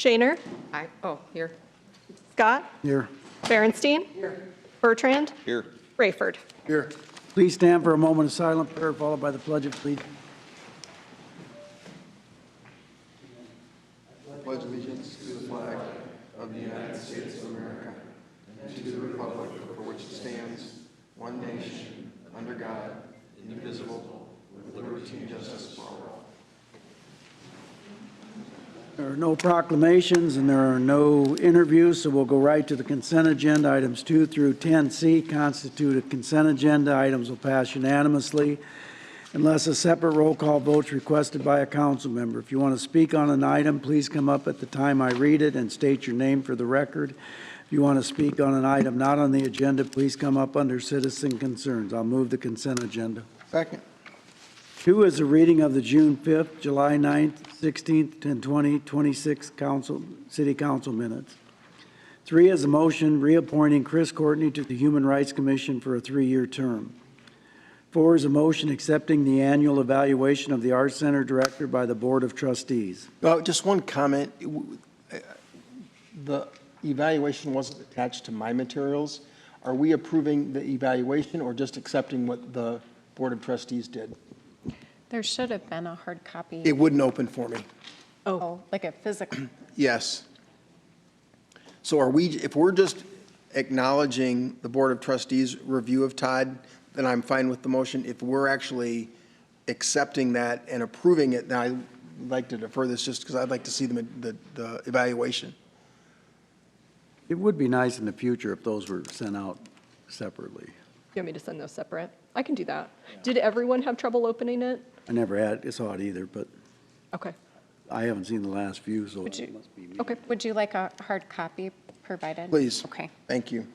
Shaner. Aye. Oh, here. Scott. Here. Berenstein. Here. Bertrand. Here. Rayford. Here. Please stand for a moment of silent prayer, followed by the Pledge of Allegiance. Pledge allegiance to the flag of the United States of America and to the republic for which it stands, one nation, under God, indivisible, with liberty and justice for all. There are no proclamations and there are no interviews, so we'll go right to the consent agenda. Items 2 through 10C constitute a consent agenda. Items will pass unanimously unless a separate roll call vote is requested by a council member. If you want to speak on an item, please come up at the time I read it and state your name for the record. If you want to speak on an item not on the agenda, please come up under citizen concerns. I'll move the consent agenda. Second. 2 is a reading of the June 5th, July 9th, 16th, and 2026 City Council minutes. 3 is a motion reappointing Chris Courtney to the Human Rights Commission for a 3-year term. 4 is a motion accepting the annual evaluation of the Arts Center Director by the Board of Trustees. Well, just one comment. The evaluation wasn't attached to my materials. Are we approving the evaluation or just accepting what the Board of Trustees did? There should have been a hard copy. It wouldn't open for me. Oh, like a physical. Yes. So are we, if we're just acknowledging the Board of Trustees' review of Todd, then I'm fine with the motion. If we're actually accepting that and approving it, then I'd like to defer this just because I'd like to see the evaluation. It would be nice in the future if those were sent out separately. You want me to send those separate? I can do that. Did everyone have trouble opening it? I never saw it either, but Okay. I haven't seen the last few, so Would it you- must be me. Okay. Would you like a hard copy provided? Please. Okay. Thank you.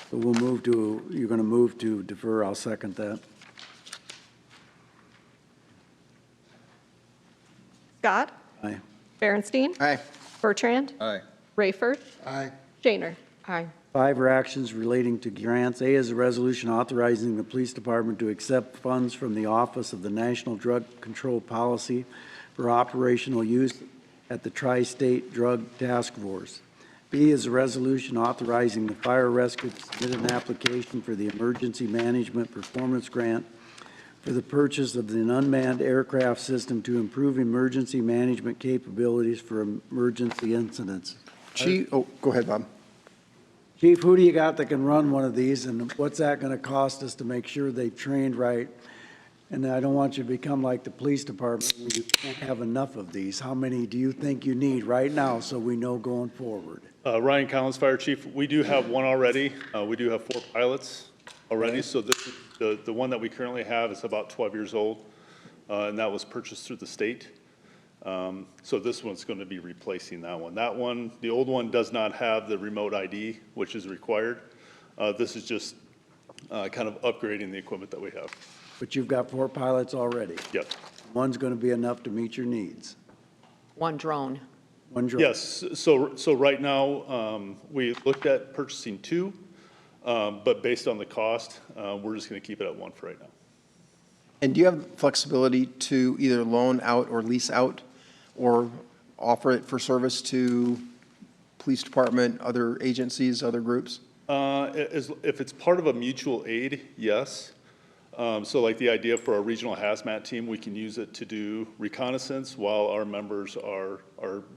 So we'll move to, you're going to move to defer. I'll second that. Scott. Aye. Berenstein. Aye. Bertrand. Aye. Rayford. Aye. Shaner. Aye. 5 are actions relating to grants. A is a resolution authorizing the police department to accept funds from the Office of the National Drug Control Policy for operational use at the Tri-State Drug Task Force. B is a resolution authorizing the fire rescue to submit an application for the Emergency Management Performance Grant for the purchase of an unmanned aircraft system to improve emergency management capabilities for emergency incidents. Chief, oh, go ahead, Bob. Chief, who do you got that can run one of these, and what's that going to cost us to make sure they've trained right? And I don't want you to become like the police department where you can't have enough of these. How many do you think you need right now so we know going forward? Ryan Collins, Fire Chief. We do have one already. We do have 4 pilots already. So this, the one that we currently have is about 12 years old, and that was purchased through the state. So this one's going to be replacing that one. That one, the old one does not have the remote ID, which is required. This is just kind of upgrading the equipment that we have. But you've got 4 pilots already. Yep. One's going to be enough to meet your needs. One drone. One drone. Yes. So right now, we looked at purchasing 2, but based on the cost, we're just going to keep it at 1 for right now. And do you have flexibility to either loan out or lease out or offer it for service to police department, other agencies, other groups? If it's part of a mutual aid, yes. So like the idea for our regional hazmat team, we can use it to do reconnaissance while our members are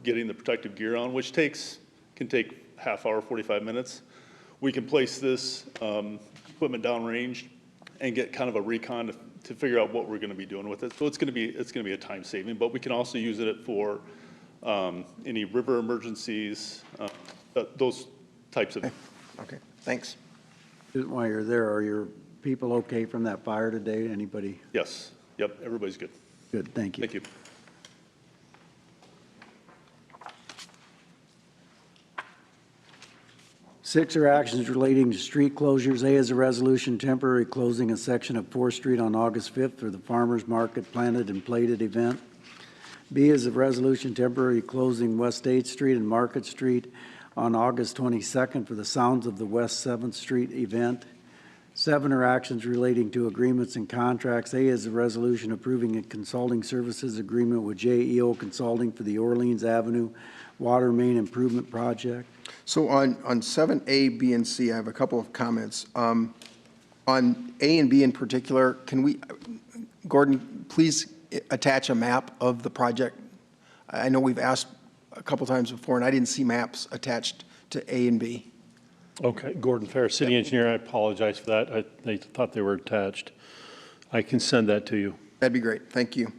getting the protective gear on, which can take half hour, 45 minutes. We can place this equipment downrange and get kind of a recon to figure out what we're going to be doing with it. So it's going to be a time saving, but we can also use it for any river emergencies, those types of. Okay, thanks. While you're there, are your people okay from that fire today? Anybody? Yes. Yep. Everybody's good. Good, thank you. Thank you. Six are actions relating to street closures. A is a resolution temporarily closing a section of 4th Street on August 5th for the Farmers Market Planted and Plated event. B is a resolution temporarily closing West 8th Street and Market Street on August 22nd for the Sounds of the West 7th Street event. 7 are actions relating to agreements and contracts. A is a resolution approving a consulting services agreement with JEO Consulting for the Orleans Avenue Water Main Improvement Project. So on 7A, B, and C, I have a couple of comments. On A and B in particular, can we, Gordon, please attach a map of the project? I know we've asked a couple times before, and I didn't see maps attached to A and B. Okay, Gordon Fair, city engineer, I apologize for that. I thought they were attached. I can send that to you. That'd be great, thank you.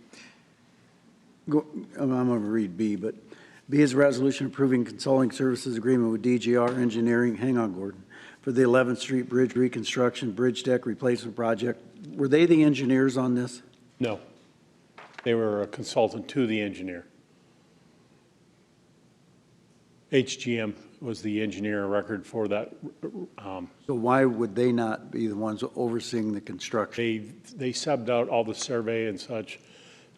I'm going to read B, but B is a resolution approving consulting services agreement with DGR Engineering, hang on, Gordon, for the 11th Street Bridge Reconstruction Bridge Deck Replacement Project. Were they the engineers on this? No, they were a consultant to the engineer. HGM was the engineer of record for that. So why would they not be the ones overseeing the construction? They subbed out all the survey and such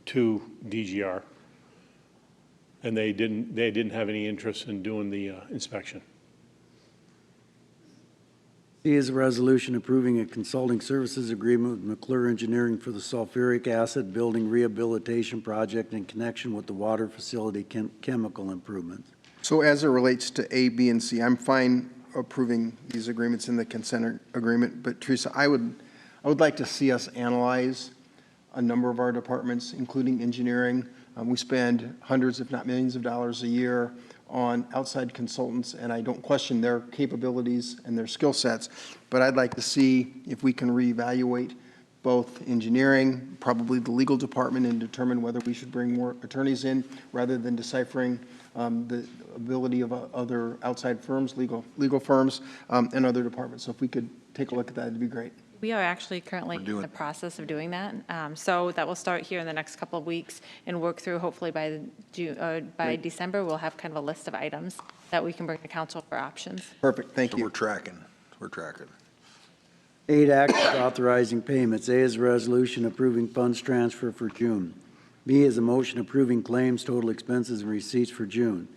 to DGR. And they didn't have any interest in doing the inspection. C is a resolution approving a consulting services agreement with McClure Engineering for the sulfuric acid building rehabilitation project in connection with the water facility chemical improvements. So as it relates to A, B, and C, I'm fine approving these agreements in the consent agreement, but Teresa, I would like to see us analyze a number of our departments, including engineering. We spend hundreds, if not millions of dollars a year on outside consultants, and I don't question their capabilities and their skill sets, but I'd like to see if we can reevaluate both engineering, probably the legal department, and determine whether we should bring more attorneys in rather than deciphering the ability of other outside firms, legal firms, and other departments. So if we could take a look at that, it'd be great. We are actually currently in the process of doing that. So that will start here in the next couple of weeks and work through, hopefully by December, we'll have kind of a list of items that we can bring to council for options. Perfect, thank So you. we're tracking. 8, actions authorizing payments. A is a resolution approving funds transfer for June. B is a motion approving claims, total expenses, and receipts for June.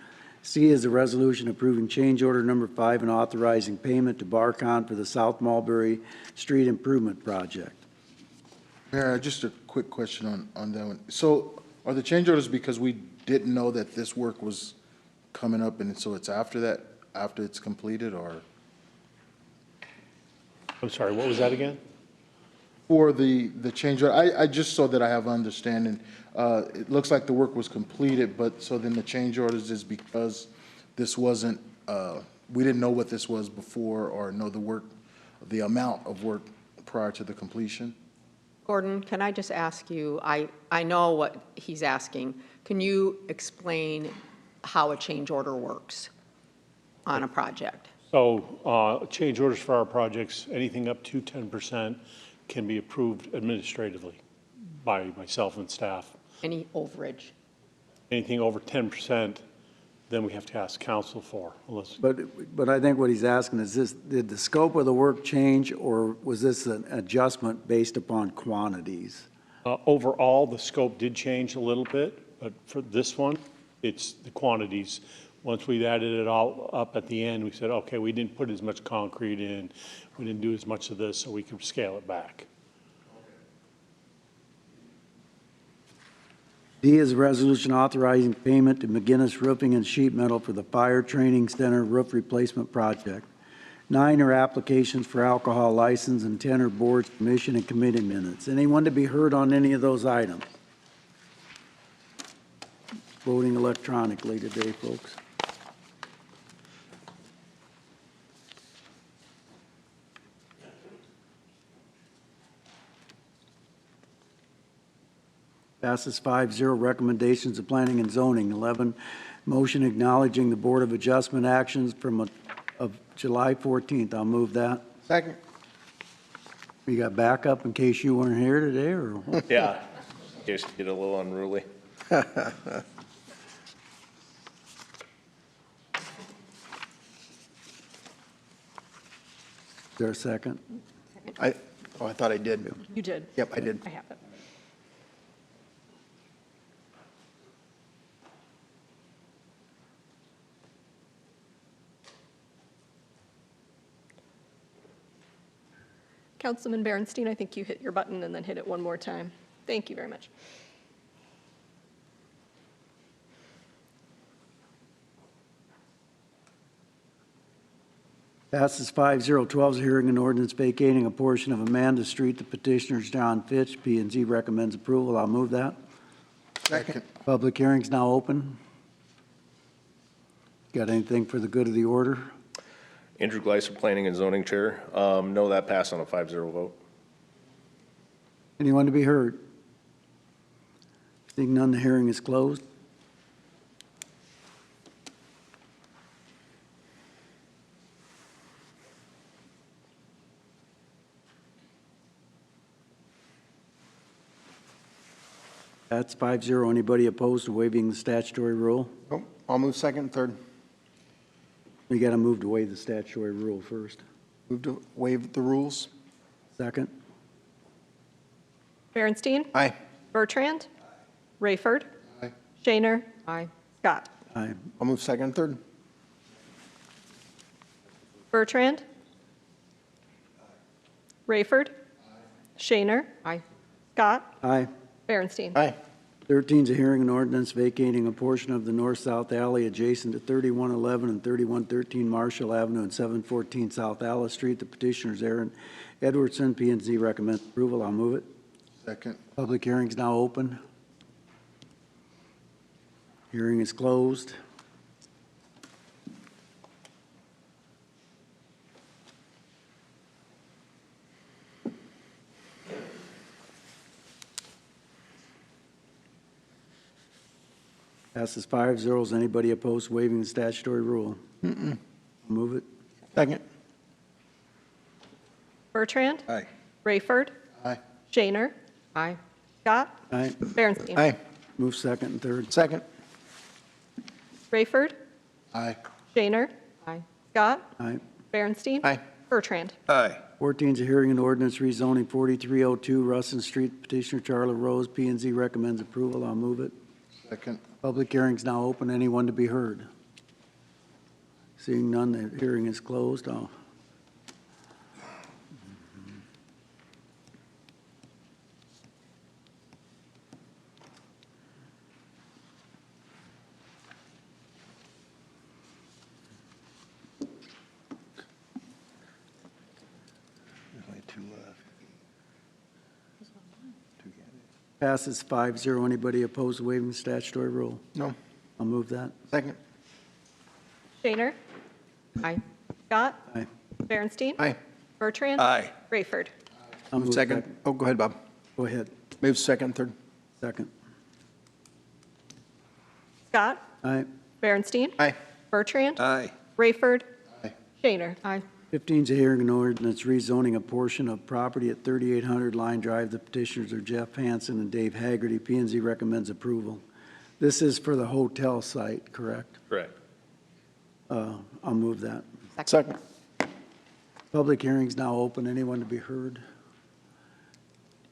C is a resolution approving change order number 5 and authorizing payment to Barcon for the South Mulberry Street Improvement Project. Mayor, just a quick question on that one. So are the change orders because we didn't know that this work was coming up, and so it's after that, after it's completed, or? I'm sorry, what was that again? For the change order, I just so that I have understanding, it looks like the work was completed, but so then the change orders is because this wasn't, we didn't know what this was before or know the work, the amount of work prior to the completion? Gordon, can I just ask you, I know what he's asking. Can you explain how a change order works on a project? So change orders for our projects, anything up to 10% can be approved administratively by myself and staff. Any overage? Anything over 10%, then we have to ask council for. Unless, But I think what he's asking is this, did the scope of the work change, or was this an adjustment based upon quantities? overall, the scope did change a little bit, but for this one, it's the quantities. Once we added it all up at the end, we said, okay, we didn't put as much concrete in, we didn't do as much of this, so we could scale it back. D is a resolution authorizing payment to McGinnis Roofing and Sheet Metal for the Fire Training Center Roof Replacement Project. 9 are applications for alcohol license, and 10 are boards, commission, and committee minutes. Anyone to be heard on any of those items? Voting electronically today, folks. Passes 5-0. Recommendations of planning and zoning. 11, motion acknowledging the Board of Adjustment actions of July 14th. I'll move that. Second. You got backup in case you weren't here today, or? Yeah, in case you get a little unruly. Is there a second? I thought I did. You did. Yep, I did. I have it. Councilman Berenstain, I think you hit your button and then hit it one more time. Thank you very much. Passes 5-0. 12 is a hearing and ordinance vacating a portion of Amanda Street. The petitioner's John Fitch. P and Z recommends approval. I'll move that. Second. Public hearing's now open. Got anything for the good of the order? Andrew Gleiser, Planning and Zoning Chair. No, that passed on a 5-0 vote. Anyone to be heard? Seeing none, the hearing is closed. That's 5-0. Anybody opposed to waiving the statutory rule? Oh, I'll move second and third. We got to move to waive the statutory rule first. Move to waive the rules. Second? Berenstain? Aye. Bertrand? Rayford? Aye. Shaner? Aye. Scott? Aye. I'll move second and third. Bertrand? Rayford? Shaner? Aye. Scott? Aye. Berenstain? Aye. 13 is a hearing and ordinance vacating a portion of the north-south alley adjacent to 3111 and 3113 Marshall Avenue and 714 South Alice Street. The petitioner's Aaron Edwardson. P and Z recommends approval. I'll move it. Second. Public hearing's now open. Hearing is closed. Passes 5-0. Is anybody opposed to waiving the statutory rule? Move it. Second. Bertrand? Aye. Rayford? Aye. Shaner? Aye. Scott? Aye. Berenstain? Aye. Move second and third. Second. Rayford? Aye. Shaner? Aye. Scott? Aye. Berenstain? Aye. Bertrand? Aye. 14 is a hearing and ordinance rezoning 4302 Russin Street. Petitioner Charlie Rose. P and Z recommends approval. I'll move it. Second. Public hearing's now open. Anyone to be heard? Seeing none, the hearing is closed. Passes 5-0. Anybody opposed to waiving the statutory rule? No. I'll move that. Second. Shaner? Aye. Scott? Aye. Berenstain? Aye. Bertrand? Aye. Rayford? I'll move Second. Oh, go ahead, Bob. Go ahead. Move second and third. Second. Scott? Aye. Berenstain? Aye. Bertrand? Aye. Rayford? Aye. Shaner? Aye. 15 is a hearing and ordinance rezoning a portion of property at 3800 Line Drive. The petitioners are Jeff Hansen and Dave Haggerty. P and Z recommends approval. This is for the hotel site, correct? Correct. I'll move that. Second. Public hearing's now open. Anyone to be heard?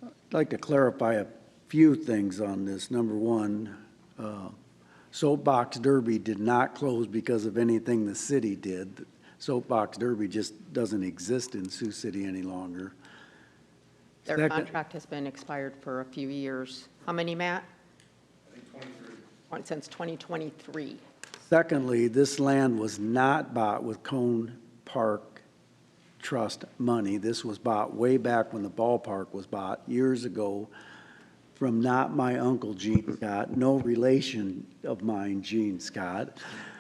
I'd like to clarify a few things on this. Number one, Soapbox Derby did not close because of anything the city did. Soapbox Derby just doesn't exist in Sioux City any longer. Their Second. contract has been expired for a few years. How many, Matt? I think 23. Since 2023. Secondly, this land was not bought with Cone Park Trust money. This was bought way back when the ballpark was bought years ago from not my uncle Gene Scott, no relation of mine, Gene Scott.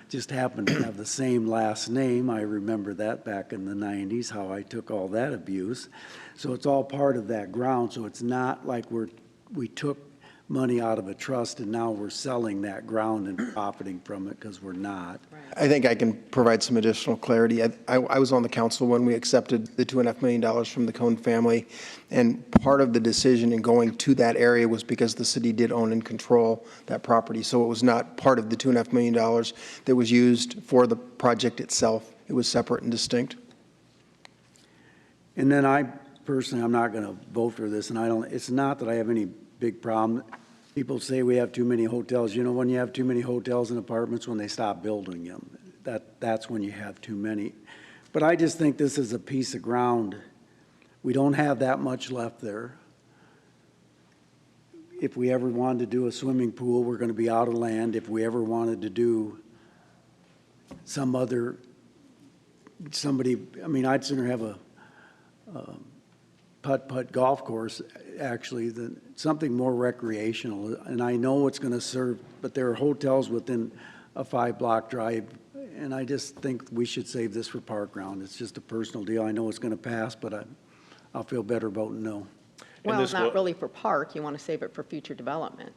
Just happened to have the same last name. I remember that back in the 90s, how I took all that abuse. So it's all part of that ground. So it's not like we took money out of a trust and now we're selling that ground and profiting from it, because we're not. I think I can provide some additional clarity. I was on the council when we accepted the $2.5 million from the Cone family, and part of the decision in going to that area was because the city did own and control that property. So it was not part of the $2.5 million that was used for the project itself. It was separate and distinct. And then I personally, I'm not going to vote for this, and it's not that I have any big problem. People say we have too many hotels. You know, when you have too many hotels and apartments, when they stop building them, that's when you have too many. But I just think this is a piece of ground We don't have that much left there. If we ever wanted to do a swimming pool, we're going to be out of land. If we ever wanted to do somebody, I mean, I'd sooner have a putt-putt golf course, actually, than something more recreational. And I know it's going to serve, but there are hotels within a 5-block drive, and I just think we should save this for park ground. It's just a personal deal. I know it's going to pass, but I'll feel better voting no. Well, this not wa- really for park, you want to save it for future development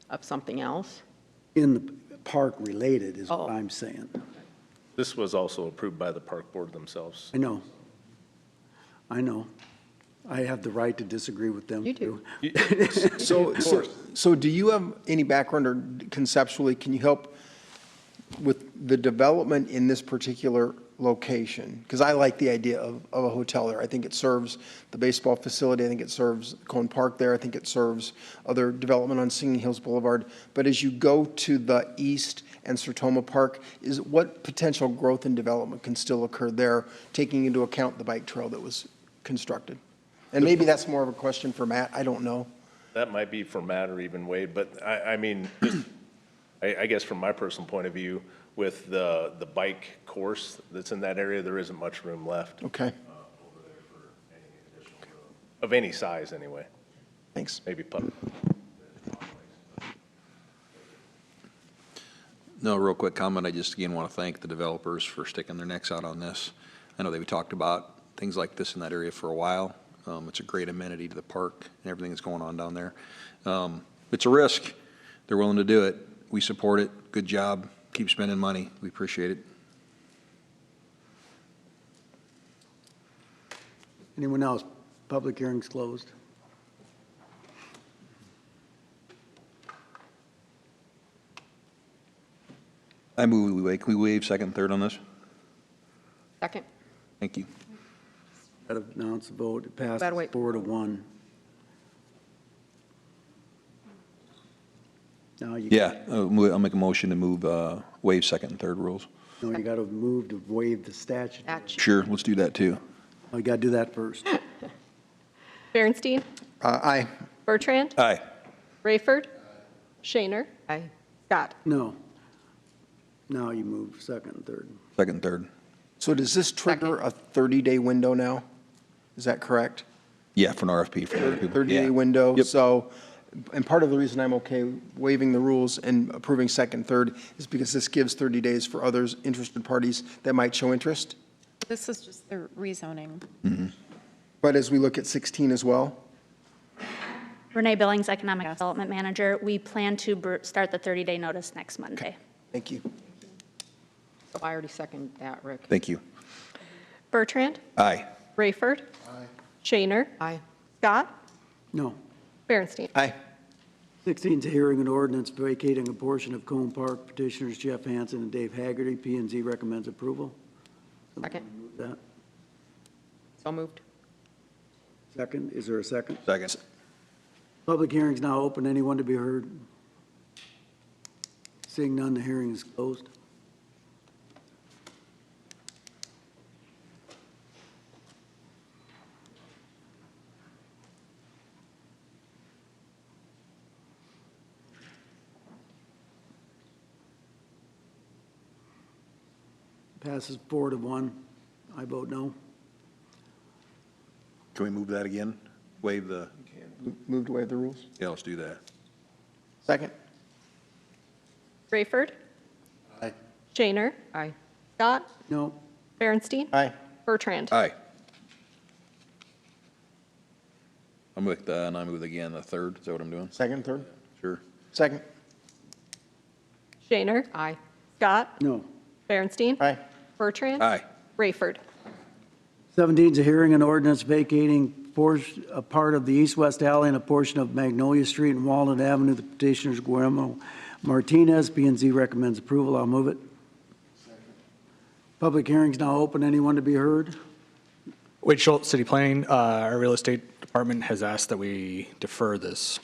of something else? In the park related is what Oh. I'm saying. This was also approved by the park board themselves. I know. I have the right to disagree with them. You do. So do you have any background or conceptually, can you help with the development in this particular location? Because I like the idea of a hotel there. I think it serves the baseball facility. I think it serves Cone Park there. I think it serves other development on Singing Hills Boulevard. But as you go to the east and Sertoma Park, what potential growth and development can still occur there, taking into account the bike trail that was constructed? And maybe that's more of a question for Matt. I don't know. That might be for Matt or even Wade, but I mean, I guess from my personal point of view, with the bike course that's in that area, there isn't much room left Okay, over there for any additional, of any size anyway, thanks. maybe putt. No, real quick comment. I just again want to thank the developers for sticking their necks out on this. I know they've talked about things like this in that area for a while. It's a great amenity to the park and everything that's going on down there. It's a risk. They're willing to do it. We support it. Good job. Keep spending money. We appreciate it. Anyone else? Public hearing's closed. I move we waive second and third on this. Second? Thank you. Got to announce the vote. It passes Gotta wait. 4-1. Now you. Yeah, I'll make a motion to move, waive second and third rules. No, you got to move to waive the statute. Sure, let's do that too. Oh, you got to do that first. Berenstein, Aye. Bertrand, Aye. Rayford, Shaner, Aye. Scott. No. Now you move second and third. Second and third. So does this trigger a 30-day window now? Is that correct? Yeah, for an RFP for other people. 30-day Yeah. window? Yep. So, and part of the reason I'm okay waiving the rules and approving second, third is because this gives 30 days for others, interested parties that might show interest. This is just the rezoning. But as we look at 16 as well, Renee Billings, Economic Development Manager. We plan to start the 30-day notice next Monday. thank you. So I already seconded that, Rick. Thank you. Bertrand, Aye. Rayford, Shaner, Aye. Scott, No. Berenstein. Aye. 16 is a hearing and ordinance vacating a portion of Cone Park. Petitioners Jeff Hansen and Dave Haggerty. P and Z recommends approval. Second? Move that. So moved. Second, is there a second? Second. Public hearing's now open. Anyone to be heard? Seeing none, the hearing is closed. Passes 4-1. I vote no. Can we move that again? Waive the, Move to waive the rules? yeah, let's do that. Second? Rayford, Aye. Shaner, Aye. Scott, No. Berenstein, Aye. Bertrand. Aye. I'm with, and I move again, the third. Is that what I'm doing? Second, third? Sure. Second? Shaner, Aye. Scott, No. Berenstein, Aye. Bertrand. Aye. Rayford. 17 is a hearing and ordinance vacating a part of the east-west alley and a portion of Magnolia Street and Walnut Avenue. The petitioners Guillermo Martinez. P and Z recommends approval. I'll move it. Public hearing's now open. Anyone to be heard? Wade Schultz, City Planning, our real estate department has asked that we defer this.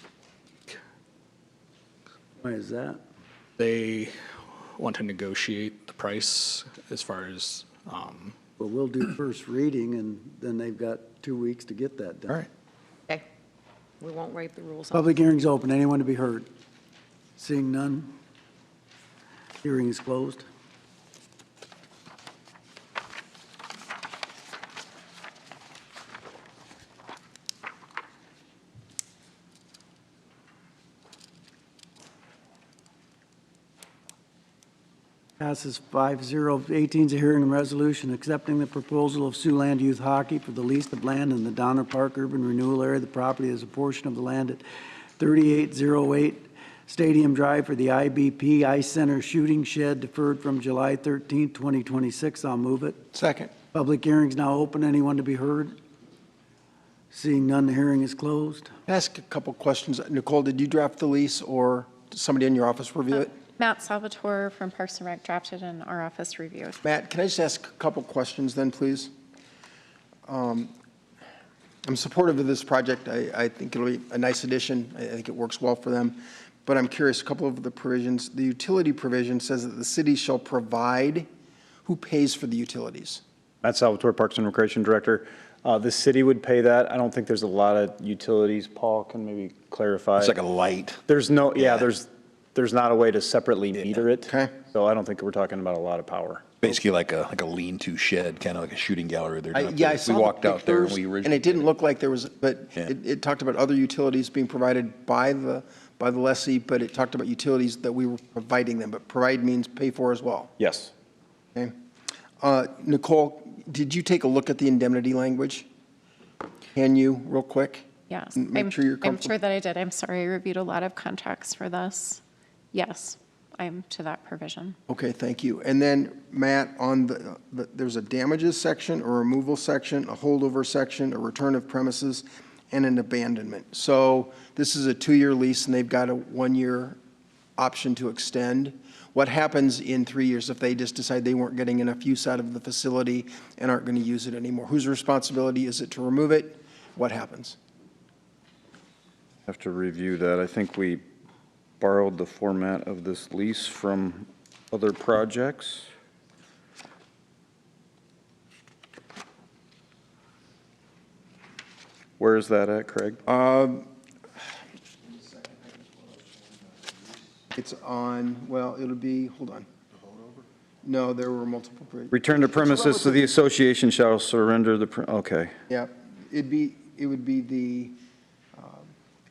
Why is that? They want to negotiate the price as far as Well, we'll do first reading, and then they've got 2 weeks to get that done. All right. Okay. We won't waive the rules. Public hearing's open. Anyone to be heard? Seeing none? Hearing is closed. Passes 5-0. 18 is a hearing and resolution accepting the proposal of Sioux Land Youth Hockey for the lease of land in the Donner Park Urban Renewal Area. The property is a portion of the land at 3808 Stadium Drive for the IBP Ice Center Shooting Shed deferred from July 13, 2026. I'll move it. Second. Public hearing's now open. Anyone to be heard? Seeing none, the hearing is closed. Can I ask a couple questions? Nicole, did you draft the lease or did somebody in your office review it? Matt Salvatore from Parks and Rec drafted and our office reviewed. Matt, can I just ask a couple questions then, please? I'm supportive of this project. I think it'll be a nice addition. I think it works well for them. But I'm curious, a couple of the provisions. The utility provision says that the city shall provide. Who pays for the utilities? Matt Salvatore, Parks and Recreation Director. The city would pay that. I don't think there's a lot of utilities. Paul can maybe clarify. It's like a light. There's no, yeah, there's not a way to separately meter it. Okay. So I don't think we're talking about a lot of power. Basically like a lean-to shed, kind of like a shooting gallery they're doing. Yeah, I saw We the walked out there and pictures, we originally. and it didn't look like there was, but Yeah. it talked about other utilities being provided by the lessee, but it talked about utilities that we were providing them, but provide means pay for as well. Yes. Okay. Nicole, did you take a look at the indemnity language? Can you, real quick? Yes. Make sure you're I'm comfortable. sure that I did. I'm sorry, I reviewed a lot of contracts for this. Yes, I'm to that provision. Okay, thank you. And then, Matt, on there's a damages section, a removal section, a holdover section, a return of premises, and an abandonment. So this is a 2-year lease, and they've got a 1-year option to extend. What happens in 3 years if they just decide they weren't getting enough use out of the facility and aren't going to use it anymore? Whose responsibility is it to remove it? What happens? Have to review that. I think we borrowed the format of this lease from other projects. Where is that at, Craig? It's on, well, it'll be, hold on. No, there were multiple. Return to premises, so the association shall surrender the, okay. Yeah, it would be the,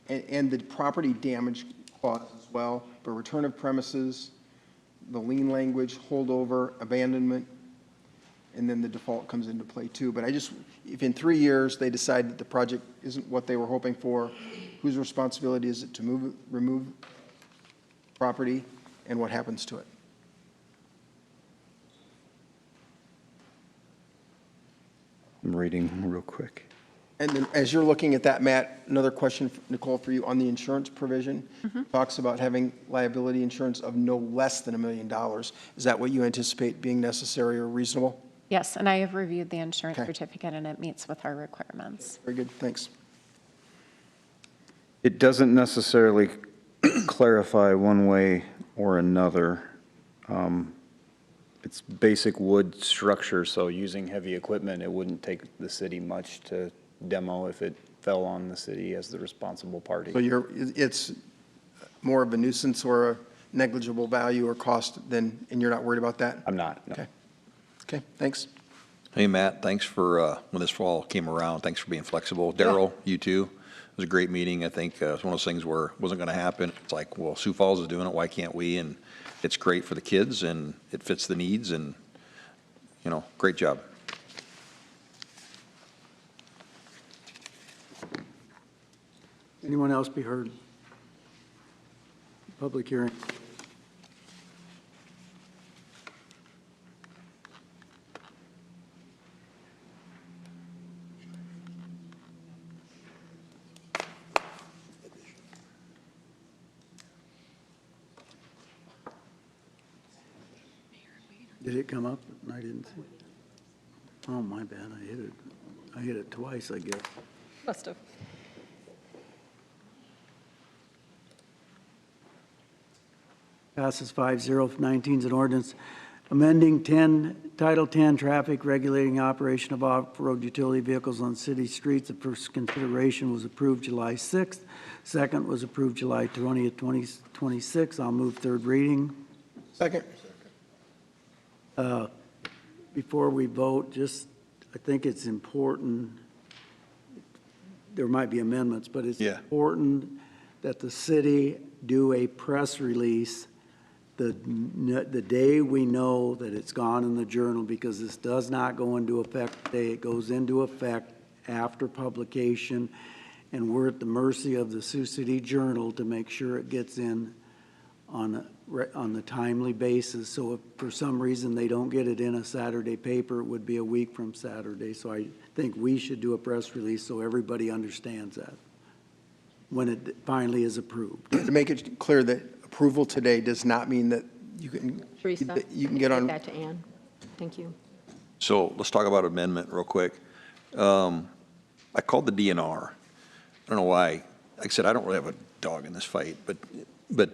and the property damage clause as well, but return of premises, the lien language, holdover, abandonment, and then the default comes into play too. But if in 3 years they decide that the project isn't what they were hoping for, whose responsibility is it to remove property, and what happens to it? I'm reading real quick. And then, as you're looking at that, Matt, another question, Nicole, for you on the insurance provision. Talks about having liability insurance of no less than $1 million. Is that what you anticipate being necessary or reasonable? Yes, and I have reviewed the insurance Okay. certificate, and it meets with our requirements. Very good, thanks. It doesn't necessarily clarify one way or another. It's basic wood structure, so using heavy equipment, it wouldn't take the city much to demo if it fell on the city as the responsible party. So it's more of a nuisance or a negligible value or cost than, and you're not worried about that? I'm not, no. Okay. Okay, thanks. Hey, Matt, thanks for, when this fall came around, thanks for being flexible. Daryl, you too. It was a great meeting. I think it's one of those things where it wasn't going to happen. It's like, well, Sioux Falls is doing it, why can't we? And it's great for the kids, and it fits the needs, and, great job. Anyone else be heard? Public hearing. Did it come up? I didn't see it. Oh, my bad. I hit it. I hit it twice, I guess. Must have. Passes 5-0. 19 is an ordinance amending 10 Title 10, Traffic Regulating Operation of Off-Road Utility Vehicles on City Streets. The first consideration was approved July 6th. Second was approved July 20th, 2026. I'll move third reading. Second. Before we vote, I think it's important, there might be amendments, but it's important that the city do a press release the day we know that it's gone in the Journal, because this does not go into effect today. It goes into effect after publication, and we're at the mercy of the Sioux City Journal to make sure it gets in on the timely basis. So if for some reason they don't get it in a Saturday paper, it would be a week from Saturday. So I think we should do a press release so everybody understands that when it finally is approved. To make it clear that approval today does not mean that you can, Teresa, you can get on. Take that to Ann. Thank you. So let's talk about amendment real quick. I called the DNR. I don't know why. Like I said, I don't really have a dog in this fight, but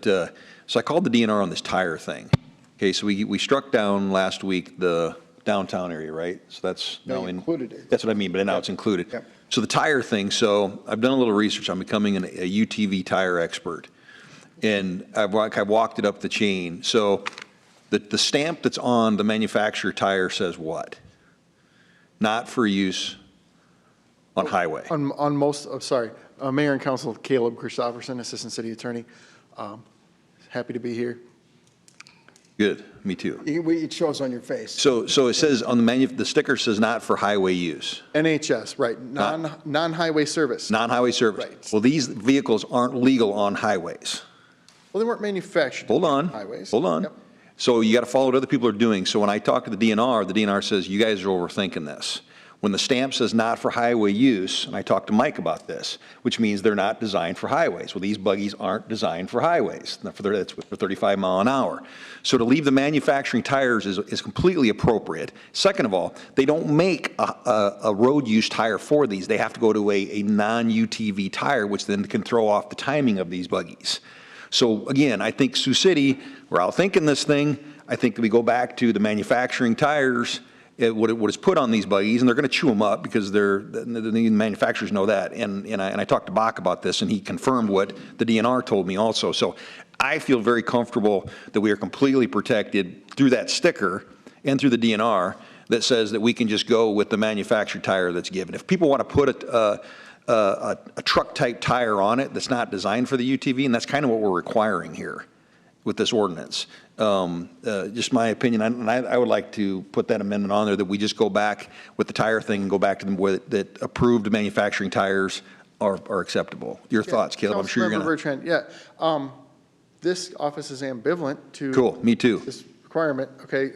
so I called the DNR on this tire thing. Okay, so we struck down last week the downtown area, right? So that's now included it. That's what I mean, but now it's included. Yep. So the tire thing, so I've done a little research. I'm becoming a UTV tire expert. And I've walked it up the chain. So the stamp that's on the manufacturer tire says what? Not for use on highway. On most, Mayor and Council Caleb Christopherson, Assistant City Attorney. Happy to be here. Good, me too. It shows on your face. So it says on the sticker says not for highway use. NHS, right, non-highway service. Non-highway service. Right. Well, these vehicles aren't legal on highways. Well, they weren't manufactured. Hold on. Highways. Hold on. Yep. So you got to follow what other people are doing. So when I talk to the DNR says, you guys are overthinking this. When the stamp says not for highway use, and I talked to Mike about this, which means they're not designed for highways. Well, these buggies aren't designed for highways. That's for 35 mile an hour. So to leave the manufacturing tires is completely appropriate. Second of all, they don't make a road use tire for these. They have to go to a non-UTV tire, which then can throw off the timing of these buggies. So again, I think Sioux City, we're out thinking this thing. I think that we go back to the manufacturing tires, what is put on these buggies, and they're going to chew them up because the manufacturers know that. And I talked to Bach about this, and he confirmed what the DNR told me also. So I feel very comfortable that we are completely protected through that sticker and through the DNR that says that we can just go with the manufactured tire that's given. If people want to put a truck-type tire on it that's not designed for the UTV, and that's kind of what we're requiring here with this ordinance. Just my opinion, and I would like to put that amendment on there that we just go back with the tire thing and go back to them where that approved manufacturing tires are acceptable. Your thoughts, Caleb? I'm sure you're going to. Bertrand, yeah. This office is ambivalent to. Cool, me too. This requirement, okay.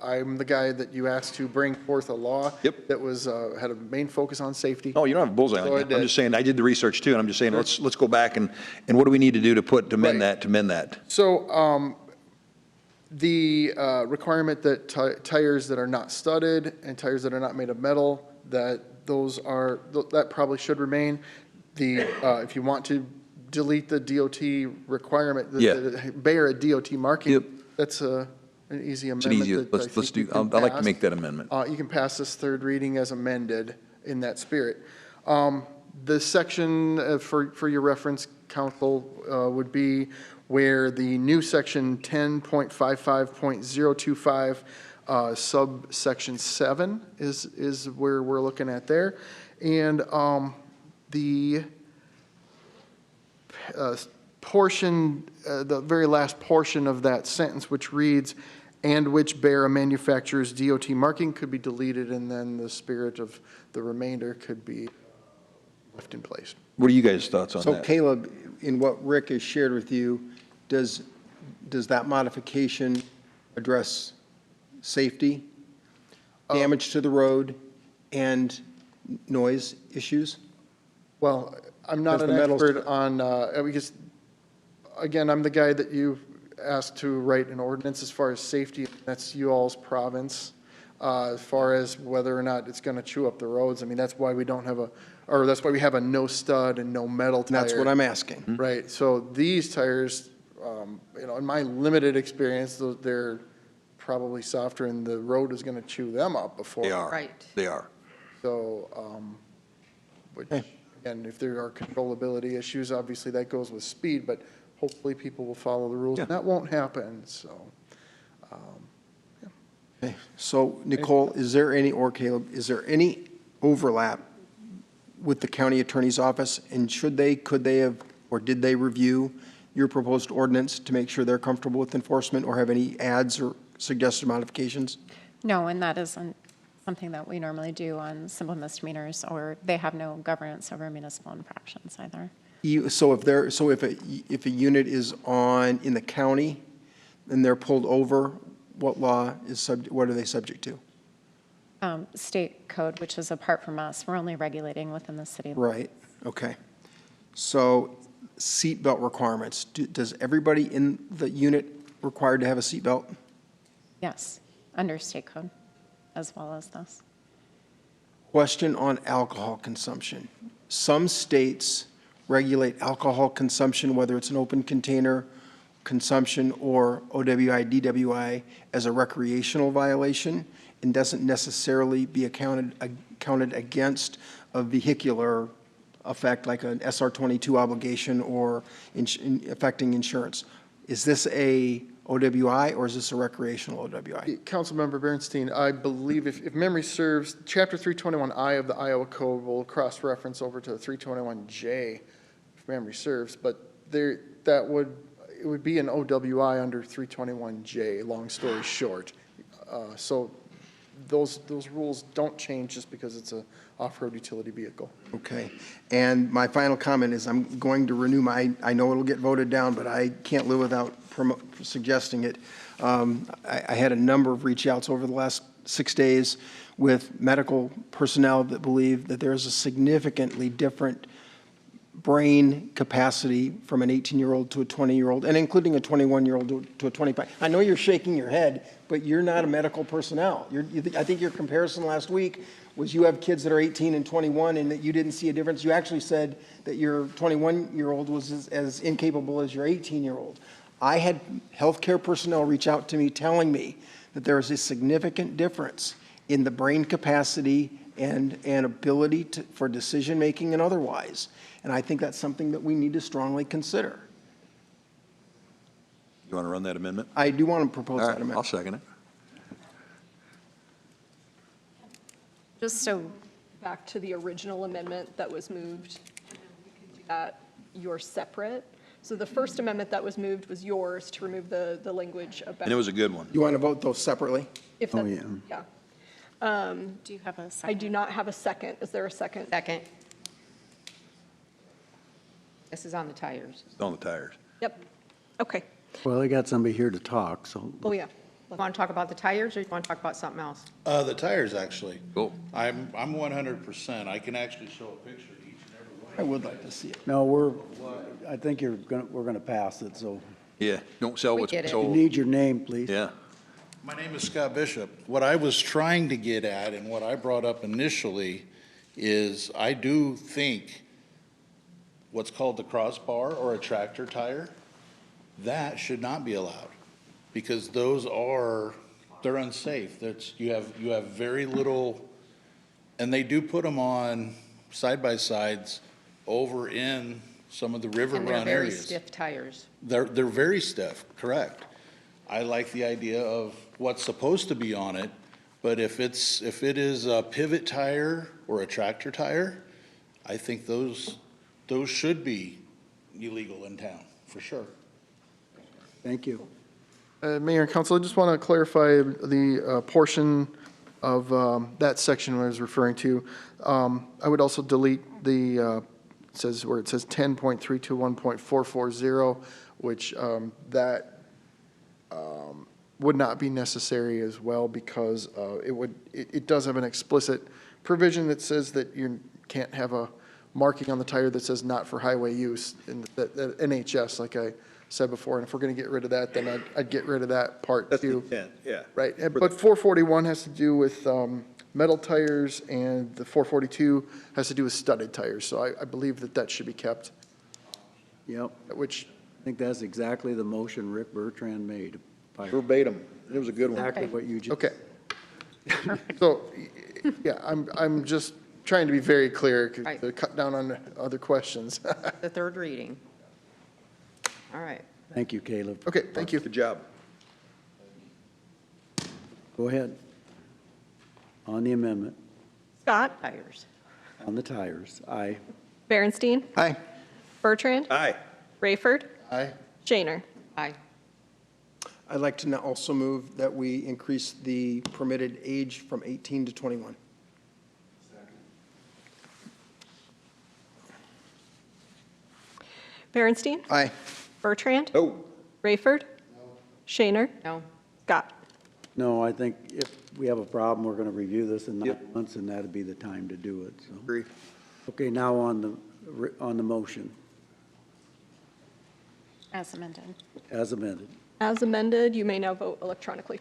I'm the guy that you asked to bring forth a law. Yep. That was, had a main focus on safety. Oh, you don't have a bullseye on you. I'm just saying, I did the research too, and I'm just saying, let's go back and what do we need to do to amend that? So, the requirement that tires that are not studded and tires that are not made of metal, that probably should remain. If you want to delete the DOT requirement, that bear a DOT marking, that's an easy amendment. It's easy. Let's do. I'd like to make that amendment. You can pass this third reading as amended in that spirit. The section for your reference, Council, would be where the new section 10.55.025 subsection 7 is where we're looking at there, and the portion, the very last portion of that sentence, which reads, "and which bear a manufacturer's DOT marking," could be deleted, and then the spirit of the remainder could be left in place. What are you guys' thoughts on that? So Caleb, in what Rick has shared with you, does that modification address safety, damage to the road, and noise issues? Well, I'm not an expert on, because, again, I'm the guy that you asked to write an ordinance as far as safety. That's you all's province. As far as whether or not it's going to chew up the roads, I mean, that's why we don't have that's why we have a no stud and no metal tire. That's what I'm asking. Right. So these tires, in my limited experience, they're probably softer and the road is going to chew them up before. They are. Right. They are. So, which, again, if there are controllability issues, obviously that goes with speed, but hopefully people will follow the rules. Yeah. And that won't happen, so. Okay, so Nicole, is there any, or Caleb, is there any overlap with the county attorney's office? And should they, could they have, or did they review your proposed ordinance to make sure they're comfortable with enforcement or have any adds or suggested modifications? No, and that isn't something that we normally do on simple misdemeanors, or they have no governance over municipal infractions either. So if they're, so if a unit is on, in the county, and they're pulled over, what law is what are they subject to? State code, which is apart from us, we're only regulating within the city. Right, okay. So seatbelt requirements, does everybody in the unit required to have a seatbelt? Yes, under state code, as well as this. Question on alcohol consumption. Some states regulate alcohol consumption, whether it's an open container consumption or OWI, DWI, as a recreational violation and doesn't necessarily be counted against a vehicular effect like an SR22 obligation or affecting insurance. Is this a OWI or is this a recreational OWI? Councilmember Bernstein, I believe if memory serves, Chapter 321I of the Iowa Code will cross-reference over to 321J, if memory serves, but there, it would be an OWI under 321J, long story short. So those rules don't change just because it's a off-road utility vehicle. Okay. And my final comment is I'm going to renew my, I know it'll get voted down, but I can't live without suggesting it. I had a number of reach outs over the last 6 days with medical personnel that believe that there's a significantly different brain capacity from an 18-year-old to a 20-year-old, and including a 21-year-old to a 25. I know you're shaking your head, but you're not a medical personnel. I think your comparison last week was you have kids that are 18 and 21 and that you didn't see a difference. You actually said that your 21-year-old was as incapable as your 18-year-old. I had healthcare personnel reach out to me telling me that there is a significant difference in the brain capacity and ability for decision-making and otherwise. And I think that's something that we need to strongly consider. You want to run that amendment? I do want to propose All that right, amendment. I'll second it. Just so, Back to the original amendment that was moved, and then we can do that, you're separate. So the first amendment that was moved was yours to remove the language about. And it was a good one. You want to vote those separately? If Oh, that's- yeah. Yeah. do you have a I second? do not have a second. Is there a second? Second. This is on the tires. On the tires. Yep. Okay. Well, I got somebody here to talk, so Oh, yeah. Want to talk about the tires, or you want to talk about something else? The tires, actually. Cool. I'm 100%. I can actually show a picture of each and every one. I would like to see it. no, I think we're going to pass it, so Yeah, don't sell We what's get it. you sold. need your name, please. Yeah. My name is Scott Bishop. What I was trying to get at and what I brought up initially is I do think what's called the crossbar or a tractor tire, that should not be allowed because they're unsafe. You have very little, and they do put them on side-by-sides over in some of the river And they're run very areas. stiff tires. They're very stiff, correct. I like the idea of what's supposed to be on it, but if it is a pivot tire or a tractor tire, I think those should be illegal in town, for sure. Thank you. Mayor and Council, I just want to clarify the portion of that section I was referring to. I would also delete the, where it says 10.321.440, which that would not be necessary as well because it does have an explicit provision that says that you can't have a marking on the tire that says not for highway use in the NHS, like I said before. And if we're going to get rid of that, then I'd get rid of that part too. Yeah. Right, but 441 has to do with metal tires, and the 442 has to do with studded tires. So I believe that should be kept, Yep. which, I think that's exactly the motion Rick Bertrand made, verbatim. It was a good one. Exactly what you just. Okay. So, yeah, I'm just trying to be very clear, Right. to cut down on other questions. The third reading. All right. Thank you, Caleb. Okay, thank you. Good job. Go ahead. On the amendment, Scott, Tires. on the tires, aye. Berenstein, Aye. Bertrand, Aye. Rayford, Aye. Shaner. Aye. I'd like to now also move that we increase the permitted age from 18 to 21. Berenstein, Aye. Bertrand, No. Rayford, Shaner, No. Scott. No, I think if we have a problem, we're going to review this in 9 months, and that'd be the time to do it, so. Agree. Okay, now on the motion, As amended. as amended. As amended, you may now vote electronically.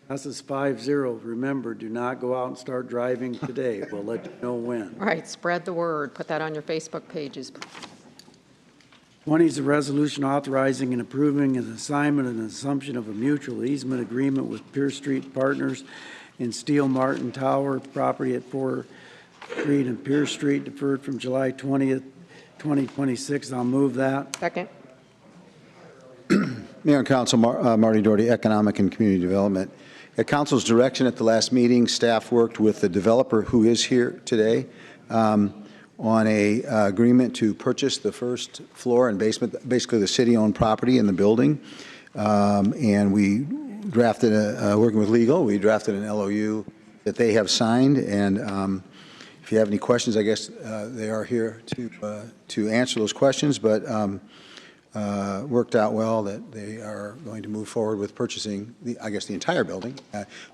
Passes 5-0. Remember, do not go out and start driving today. We'll let you know when. All right, spread the word. Put that on your Facebook pages. 20 is a resolution authorizing and approving an assignment and assumption of a mutual easement agreement with Pierce Street Partners in Steel Martin Tower property at 4th Street and Pierce Street, deferred from July 20th, 2026. I'll move that. Second. Mayor and Council, Marty Doherty, Economic and Community Development. At Council's direction at the last meeting, staff worked with the developer who is here today on a agreement to purchase the first floor and basement, basically the city-owned property in the building. And we drafted, working with legal, we drafted an LOU that they have signed. And if you have any questions, I guess they are here to answer those questions. But worked out well that they are going to move forward with purchasing the entire building.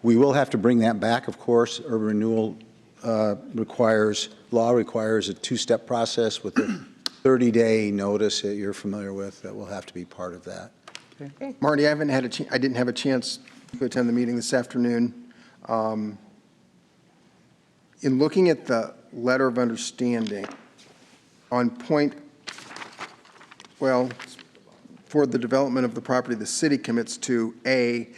We will have to bring that back, of course. Urban renewal law requires a two-step process with a 30-day notice that you're familiar with that will have to be part of that. Okay. Marty, I didn't have a chance to attend the meeting this afternoon. In looking at the letter of understanding, on point, well, for the development of the property, the city commits to A,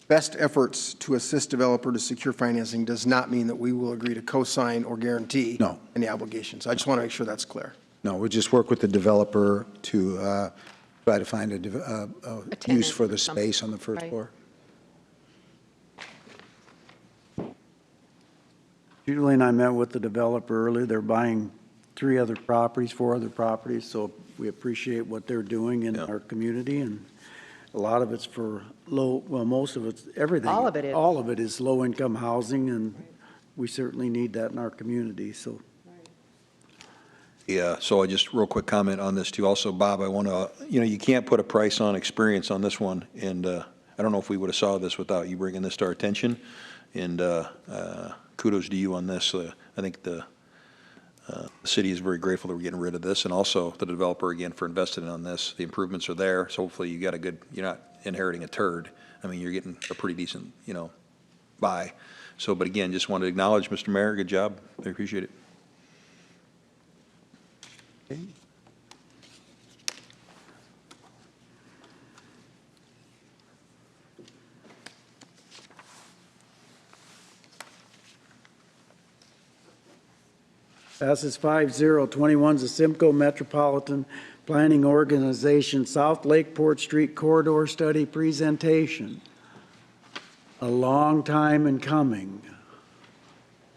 best efforts to assist developer to secure financing does not mean that we will agree to co-sign or guarantee any obligations. I just want to make sure that's clear. No, we just work with the developer to try to find a use for the space on the first floor. Julie and I met with the developer earlier. They're buying 4 other properties, so we appreciate what they're doing in our community, and a lot of it's for most of it's everything. All of it is. All of it is low-income housing, and we certainly need that in our community, so. Yeah, so I just real quick comment on this too. Also, Bob, I want to, you can't put a price on experience on this one, and I don't know if we would have saw this without you bringing this to our attention, and kudos to you on this. I think the city is very grateful that we're getting rid of this, and also the developer, again, for investing on this. The improvements are there, so hopefully you got a good, you're not inheriting a turd. I mean, you're getting a pretty decent, buy. So, but again, just wanted to acknowledge, Mr. Mayor, good job. I appreciate it. Okay. Passes 5-0. 21 is the Simcoe Metropolitan Planning Organization South Lakeport Street Corridor Study presentation. A long time in coming.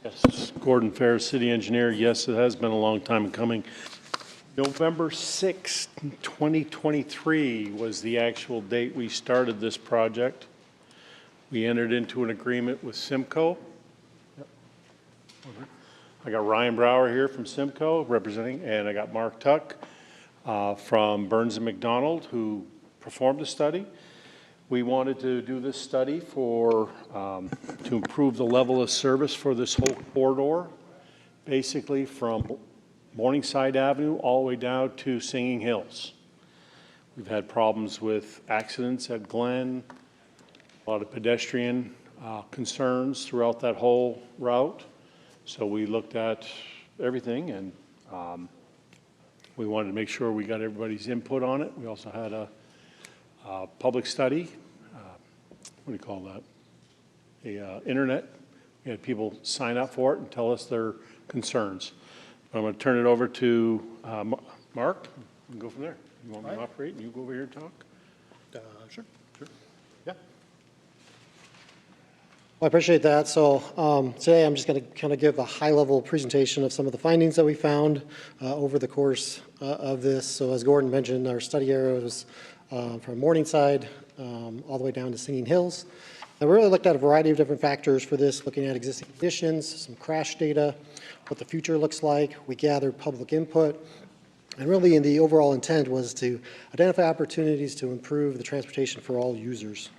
Yes, Gordon Fair, city engineer. Yes, it has been a long time coming. November 6th, 2023 was the actual date we started this project. We entered into an agreement with Simcoe. I got Ryan Brower here from Simcoe representing, and I got Mark Tuck from Burns & McDonald, who performed the study. We wanted to do this study to improve the level of service for this whole corridor, basically from Morningside Avenue all the way down to Singing Hills. We've had problems with accidents at Glen, a lot of pedestrian concerns throughout that whole route. So we looked at everything, and we wanted to make sure we got everybody's input on it. We also had a public study, what do you call that? Internet. We had people sign up for it and tell us their concerns. I'm going to turn it over to Mark and go from there. You want me to operate and you go over here and talk? Sure. Yeah. Well, I appreciate that. So today I'm just going to kind of give a high-level presentation of some of the findings that we found over the course of this. So as Gordon mentioned, our study area was from Morningside all the way down to Singing Hills. And we really looked at a variety of different factors for this, looking at existing conditions, some crash data, what the future looks like. We gathered public input. And really, the overall intent was to identify opportunities to improve the transportation for all users.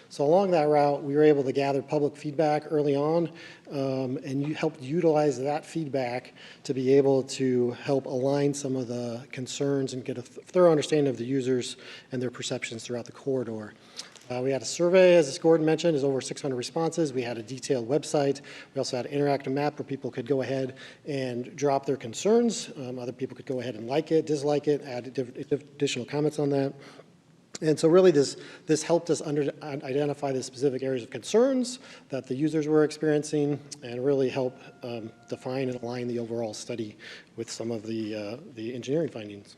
So along that route, we were able to gather public feedback early on, and you helped utilize that feedback to be able to help align some of the concerns and get a thorough understanding of the users and their perceptions throughout the corridor. We had a survey, as Gordon mentioned, is over 600 responses. We had a detailed website. We also had an interactive map where people could go ahead and drop their concerns. Other people could go ahead and like it, dislike it, add additional comments on that. And so really this helped us identify the specific areas of concerns that the users were experiencing and really help define and align the overall study with some of the engineering findings.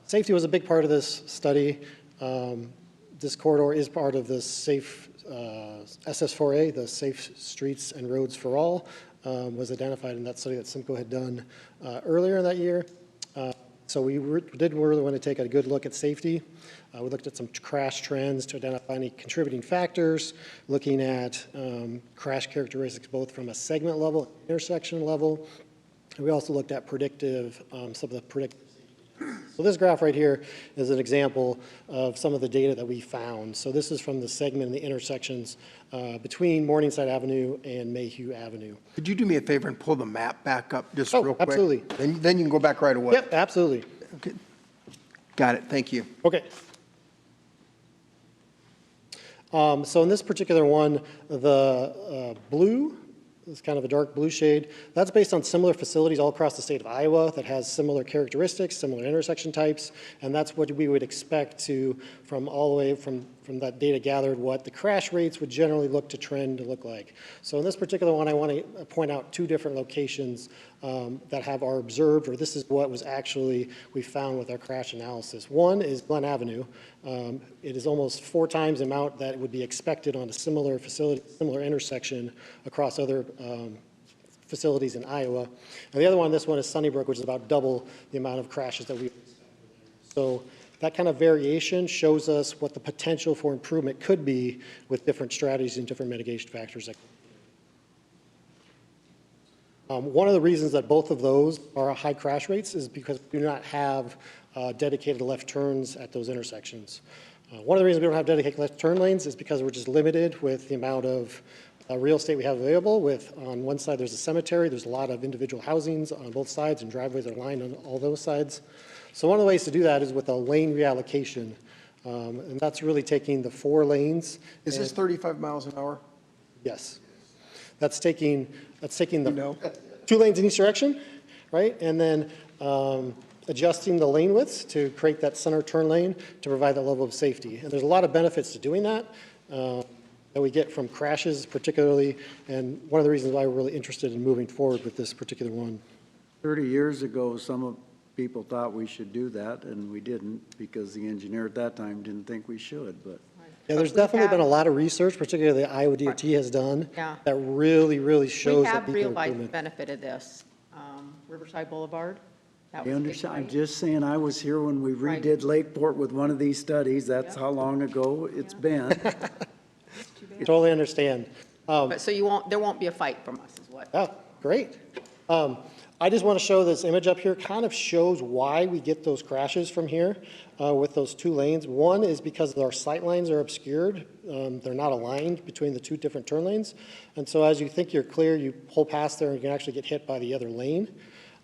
Safety was a big part of this study. This corridor is part of the safe SS4A, the Safe Streets and Roads for All, was identified in that study that Simcoe had done earlier in that year. So we did really want to take a good look at safety. We looked at some crash trends to identify any contributing factors, looking at crash characteristics both from a segment level, intersection level. And we also looked at predictive, some of the predictive. So this graph right here is an example of some of the data that we found. So this is from the segment and the intersections between Morningside Avenue and Mayhew Avenue. Could you do me a favor and pull the map back up just real quick? Absolutely. Then you can go back right away. Yep, absolutely. Okay. Got it. Thank you. Okay. So in this particular one, the blue, it's kind of a dark blue shade. That's based on similar facilities all across the state of Iowa that has similar characteristics, similar intersection types, and that's what we would expect to, from all the way from that data gathered, what the crash rates would generally look to trend to look like. So in this particular one, I want to point out two different locations that have our observed, or this is what was actually we found with our crash analysis. One is Glen Avenue. It is almost 4 times the amount that would be expected on a similar facility, similar intersection across other facilities in Iowa. And the other one, this one is Sunnybrook, which is about double the amount of crashes that we expected. So that kind of variation shows us what the potential for improvement could be with different strategies and different mitigation factors. One of the reasons that both of those are high crash rates is because we do not have dedicated left turns at those intersections. One of the reasons we don't have dedicated left turn lanes is because we're just limited with the amount of real estate we have available. With on one side there's a cemetery, there's a lot of individual housings on both sides, and driveways are lined on all those sides. So one of the ways to do that is with a lane reallocation, and that's really taking the 4 lanes. Is this 35 miles an hour? Yes. That's taking the 2 lanes in each direction, right? And then adjusting the lane widths to create that center turn lane to provide that level of safety. And there's a lot of benefits to doing that that we get from crashes particularly, and one of the reasons why we're really interested in moving forward with this particular one. 30 years ago, some people thought we should do that, and we didn't because the engineer at that time didn't think we should, but. Yeah, there's definitely been a lot of research, particularly the Iowa DOT has done, that really shows that people We are have real-life improvement. benefit of this. Riverside Boulevard. That I was understand, I'm big, just saying, I was here when we Right. redid Lakeport with one of these studies, that's how long ago it's been. Totally understand. But so there won't be a fight from us, is what? Oh, great. I just want to show this image up here, kind of shows why we get those crashes from here with those 2 lanes. One is because our sight lines are obscured. They're not aligned between the 2 different turn lanes. And so as you think you're clear, you pull past there and you can actually get hit by the other lane.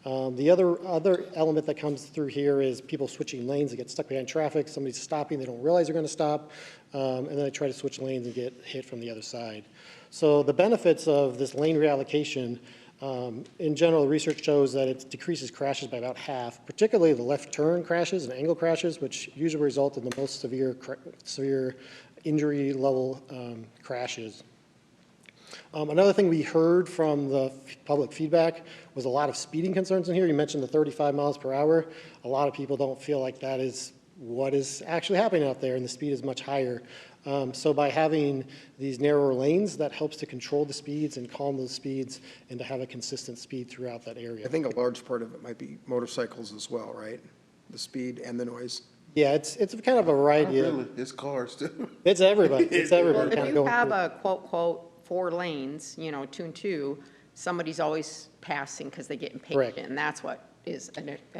The other element that comes through here is people switching lanes. They get stuck behind traffic, somebody's stopping, they don't realize they're going to stop, and then they try to switch lanes and get hit from the other side. So the benefits of this lane reallocation, in general, the research shows that it decreases crashes by about half, particularly the left turn crashes and angle crashes, which usually result in the most severe injury level crashes. Another thing we heard from the public feedback was a lot of speeding concerns in here. You mentioned the 35 miles per hour. A lot of people don't feel like that is what is actually happening out there, and the speed is much higher. So by having these narrower lanes, that helps to control the speeds and calm those speeds and to have a consistent speed throughout that area. I think a large part of it might be motorcycles as well, right? The speed and the noise. Yeah, it's kind of a variety. Not really, it's cars too. It's everybody. It's everybody. Well, kind if of you going have through. a quote, 4 lanes, 2 and 2, somebody's always passing because they get impatient. Correct. And that's what is,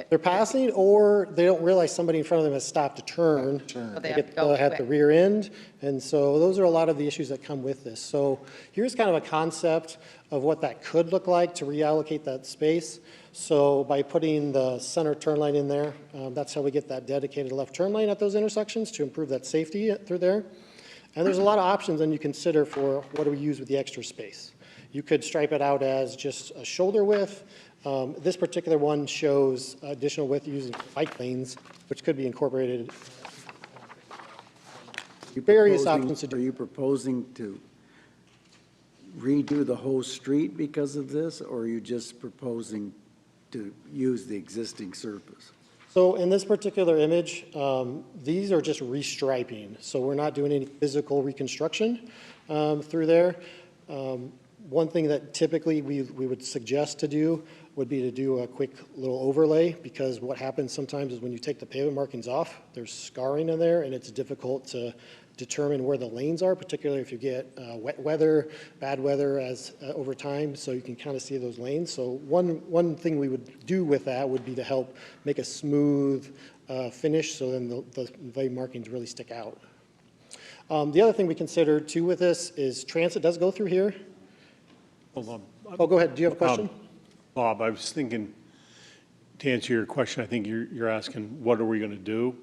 They're passing, or they don't realize somebody in front of them has stopped to turn. So They they have get to go at the quick. rear end, and so those are a lot of the issues that come with this. So here's kind of a concept of what that could look like to reallocate that space. So by putting the center turn lane in there, that's how we get that dedicated left turn lane at those intersections to improve that safety through there. And there's a lot of options then you consider for what do we use with the extra space. You could stripe it out as just a shoulder width. This particular one shows additional width using bike lanes, which could be incorporated. Various options to do. Are you proposing to redo the whole street because of this, or are you just proposing to use the existing surface? So in this particular image, these are just restriping. So we're not doing any physical reconstruction through there. One thing that typically we would suggest to do would be to do a quick little overlay, because what happens sometimes is when you take the pavement markings off, there's scarring in there, and it's difficult to determine where the lanes are, particularly if you get wet weather, bad weather as over time, so you can kind of see those lanes. So one thing we would do with that would be to help make a smooth finish, so then the lane markings really stick out. The other thing we considered too with this is transit does go through here. Hold on. Oh, go ahead. Do you have a question? Bob, I was thinking, to answer your question, I think you're asking, what are we going to do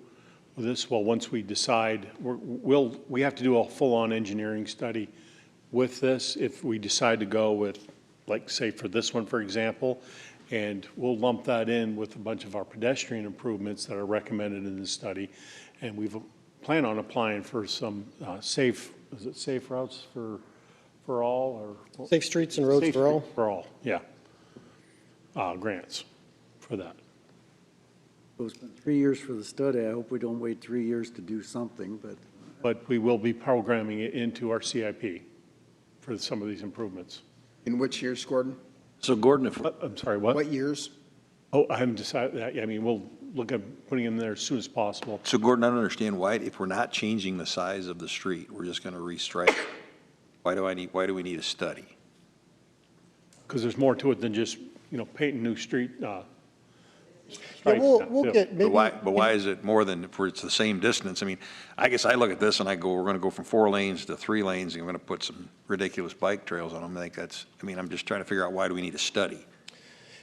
with this? Well, once we decide, we have to do a full-on engineering study with this if we decide to go with, like, say, for this one, for example, and we'll lump that in with a bunch of our pedestrian improvements that are recommended in the study, and we've plan on applying for some safe routes for all, or? Safe streets and roads Safe for all? Streets for all, yeah. Grants for that. It's been 3 years for the study. I hope we don't wait 3 years to do something, but. But we will be programming it into our CIP for some of these improvements. In which years, Gordon? So Gordon, if, I'm sorry, what? What years? Oh, I haven't decided that. I mean, we'll look at putting them there as soon as possible. so Gordon, I don't understand why, if we're not changing the size of the street, we're just going to restripe. Why do we need a study? Because there's more to it than just, painting new street, Yeah, stripes. we'll get maybe. But why is it more than if it's the same distance? I mean, I guess I look at this and I go, we're going to go from 4 lanes to 3 lanes, and we're going to put some ridiculous bike trails on them. I'm just trying to figure out, why do we need a study?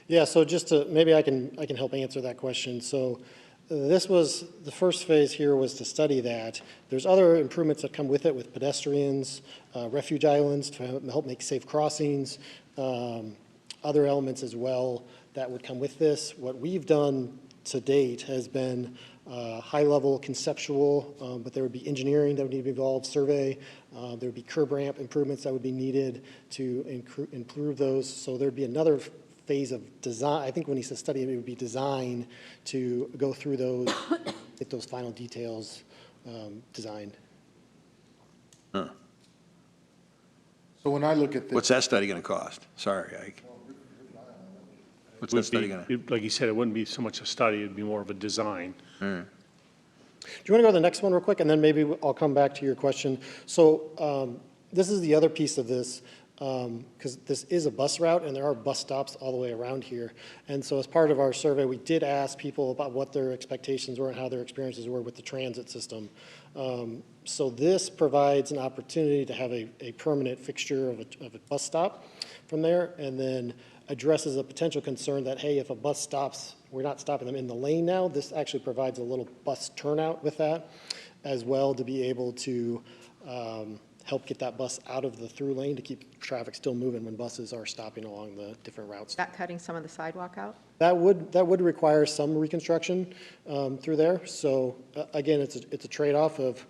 Yeah, so just to, maybe I can help answer that question. So this was, the first phase here was to study that. There's other improvements that come with it, with pedestrians, refuge islands to help make safe crossings, other elements as well that would come with this. What we've done to date has been high-level conceptual, but there would be engineering that would need to be involved, survey. There would be curb ramp improvements that would be needed to improve those. So there'd be another phase of design. I think when he says study, it would be design to go through those, get those final details designed. Huh. So when I look at this. What's that study going to cost? Sorry, Ike. What's that study going to? Like you said, it wouldn't be so much a study, it'd be more of a design. Do you want to go to the next one real quick, and then maybe I'll come back to your question? So this is the other piece of this, because this is a bus route, and there are bus stops all the way around here. And so as part of our survey, we did ask people about what their expectations were and how their experiences were with the transit system. So this provides an opportunity to have a permanent fixture of a bus stop from there, and then addresses a potential concern that, hey, if a bus stops, we're not stopping them in the lane now. This actually provides a little bus turnout with that as well to be able to help get that bus out of the through lane to keep traffic still moving when buses are stopping along the different routes. Is that cutting some of the sidewalk out? That would require some reconstruction through there. So again, it's a trade-off of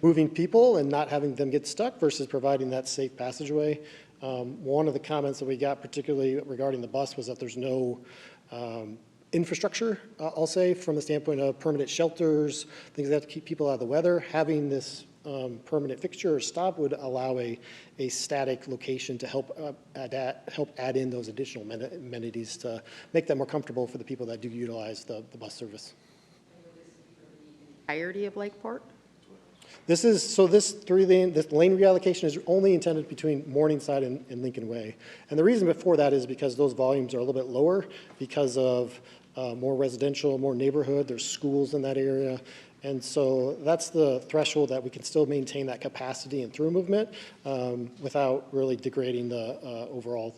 moving people and not having them get stuck versus providing that safe passageway. One of the comments that we got particularly regarding the bus was that there's no infrastructure, I'll say, from the standpoint of permanent shelters, things that keep people out of the weather. Having this permanent fixture or stop would allow a static location to help add in those additional amenities to make that more comfortable for the people that do utilize the bus service. Entirety of Lakeport? This lane reallocation is only intended between Morningside and Lincoln Way. And the reason for that is because those volumes are a little bit lower because of more residential, more neighborhood, there's schools in that area. And so that's the threshold that we can still maintain that capacity and through movement without really degrading the overall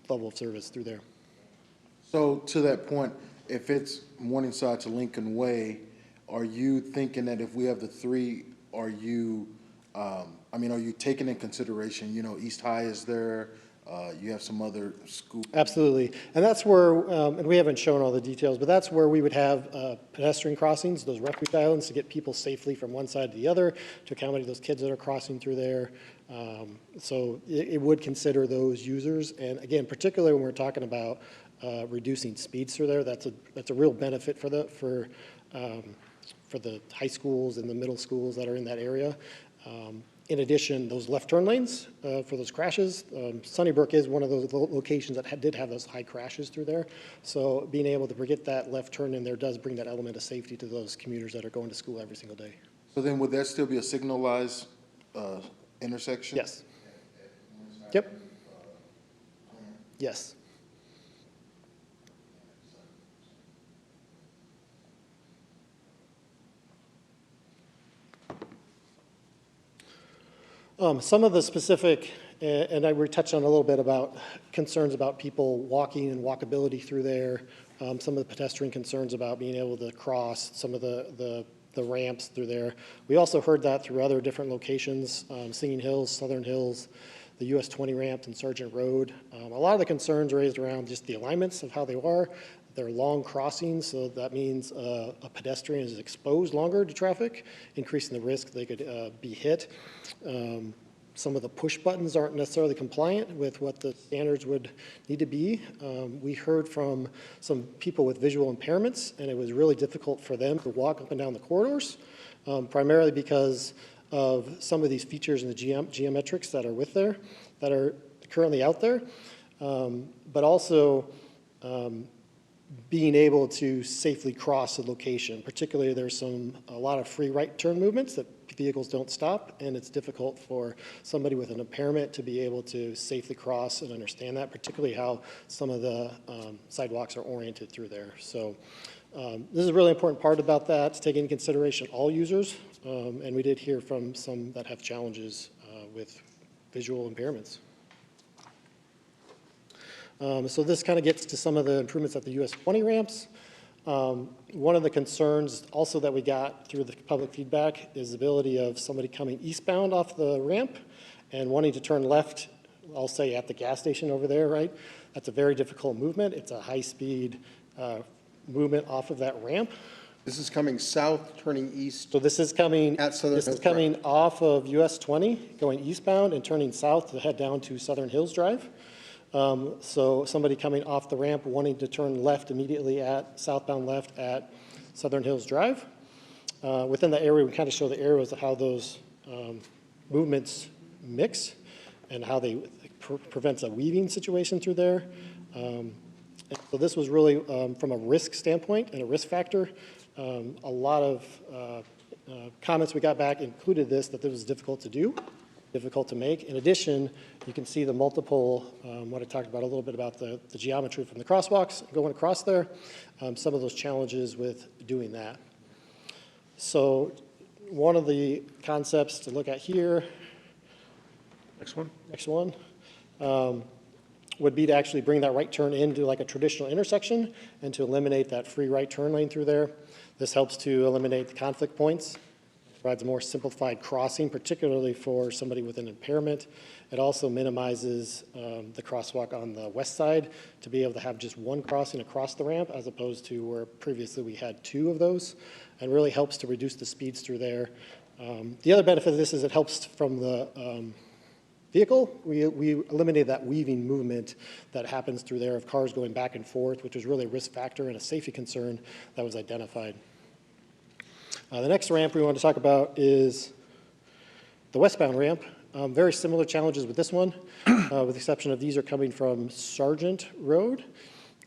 level of service through there. So to that point, if it's Morningside to Lincoln Way, are you thinking that if we have the three, are you taking in consideration, East High is there, you have some other school? Absolutely. And that's where, and we haven't shown all the details, but that's where we would have pedestrian crossings, those refuge islands to get people safely from one side to the other, to accommodate those kids that are crossing through there. So it would consider those users. And again, particularly when we're talking about reducing speeds through there, that's a real benefit for the high schools and the middle schools that are in that area. In addition, those left turn lanes for those crashes, Sunnybrook is one of those locations that did have those high crashes through there. So being able to get that left turn in there does bring that element of safety to those commuters that are going to school every single day. So then would that still be a signalized intersection? Yes. Yep. Yes. Some of the specific, and we touched on a little bit about concerns about people walking and walkability through there, some of the pedestrian concerns about being able to cross some of the ramps through there. We also heard that through other different locations, Singing Hills, Southern Hills, the US 20 ramp and Sargent Road. A lot of the concerns raised around just the alignments of how they are. They're long crossings, so that means a pedestrian is exposed longer to traffic, increasing the risk they could be hit. Some of the push buttons aren't necessarily compliant with what the standards would need to be. We heard from some people with visual impairments, and it was really difficult for them to walk up and down the corridors, primarily because of some of these features in the geometrics that are that are currently out there, but also being able to safely cross a location. Particularly, there's a lot of free right turn movements that vehicles don't stop, and it's difficult for somebody with an impairment to be able to safely cross and understand that, particularly how some of the sidewalks are oriented through there. So this is a really important part about that, to take into consideration all users, and we did hear from some that have challenges with visual impairments. So this kind of gets to some of the improvements at the US 20 ramps. One of the concerns also that we got through the public feedback is the ability of somebody coming eastbound off the ramp and wanting to turn left, I'll say at the gas station over there, right? That's a very difficult movement. It's a high-speed movement off of that ramp. This is coming south, turning east. So this is coming at Southern Hills. This is coming off of US 20, going eastbound and turning south to head down to Southern Hills Drive. So somebody coming off the ramp wanting to turn left immediately at southbound left at Southern Hills Drive. Within the area, we kind of show the arrows of how those movements mix and how they prevents a weaving situation through there. So this was really, from a risk standpoint and a risk factor, a lot of comments we got back included this was difficult to do, difficult to make. In addition, you can see the multiple, what I talked about a little bit about the geometry from the crosswalks going across there, some of those challenges with doing that. So one of the concepts to look at here, Next one. next one, would be to actually bring that right turn into like a traditional intersection and to eliminate that free right turn lane through there. This helps to eliminate the conflict points, provides a more simplified crossing, particularly for somebody with an impairment. It also minimizes the crosswalk on the west side to be able to have just one crossing across the ramp as opposed to where previously we had two of those, and really helps to reduce the speeds through there. The other benefit of this is it helps from the vehicle. We eliminated that weaving movement that happens through there of cars going back and forth, which was really a risk factor and a safety concern that was identified. The next ramp we want to talk about is the westbound ramp. Very similar challenges with this one, with the exception of these are coming from Sargent Road.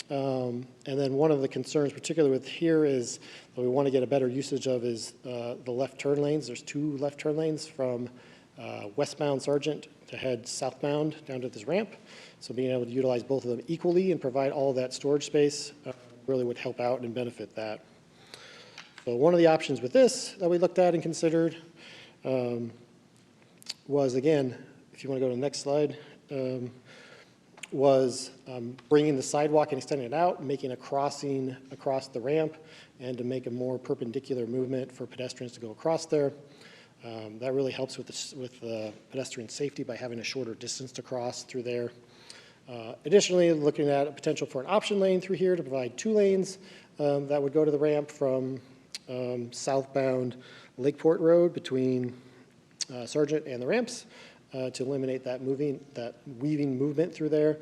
And then one of the concerns, particularly with here, is that we want to get a better usage of is the left turn lanes. There's two left turn lanes from westbound Sargent to head southbound down to this ramp. So being able to utilize both of them equally and provide all that storage space really would help out and benefit that. So one of the options with this that we looked at and considered was, again, if you want to go to the next slide, was bringing the sidewalk and extending it out, making a crossing across the ramp, and to make a more perpendicular movement for pedestrians to go across there. That really helps with the pedestrian safety by having a shorter distance to cross through there. Additionally, looking at a potential for an option lane through here to provide 2 lanes that would go to the ramp from southbound Lakeport Road between Sargent and the ramps to eliminate that weaving movement through there,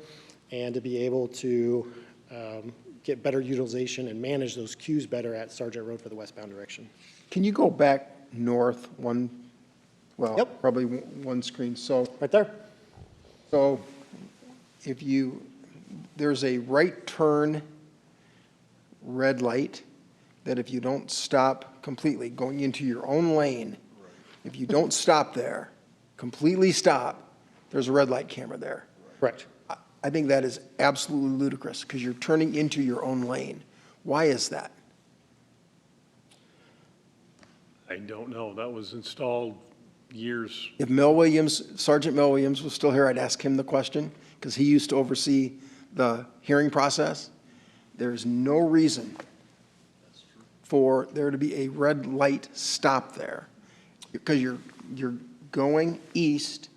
and to be able to get better utilization and manage those queues better at Sargent Road for the westbound direction. Can you go back north probably one screen? So right there. So if there's a right turn red light that if you don't stop completely going into your own lane, if you don't stop there, completely stop, there's a red light camera there. Correct. I think that is absolutely ludicrous because you're turning into your own lane. Why is that? I don't know. That was installed years. If Sergeant Mel Williams was still here, I'd ask him the question because he used to oversee the hearing process. There's no reason for there to be a red light stop there because you're going east,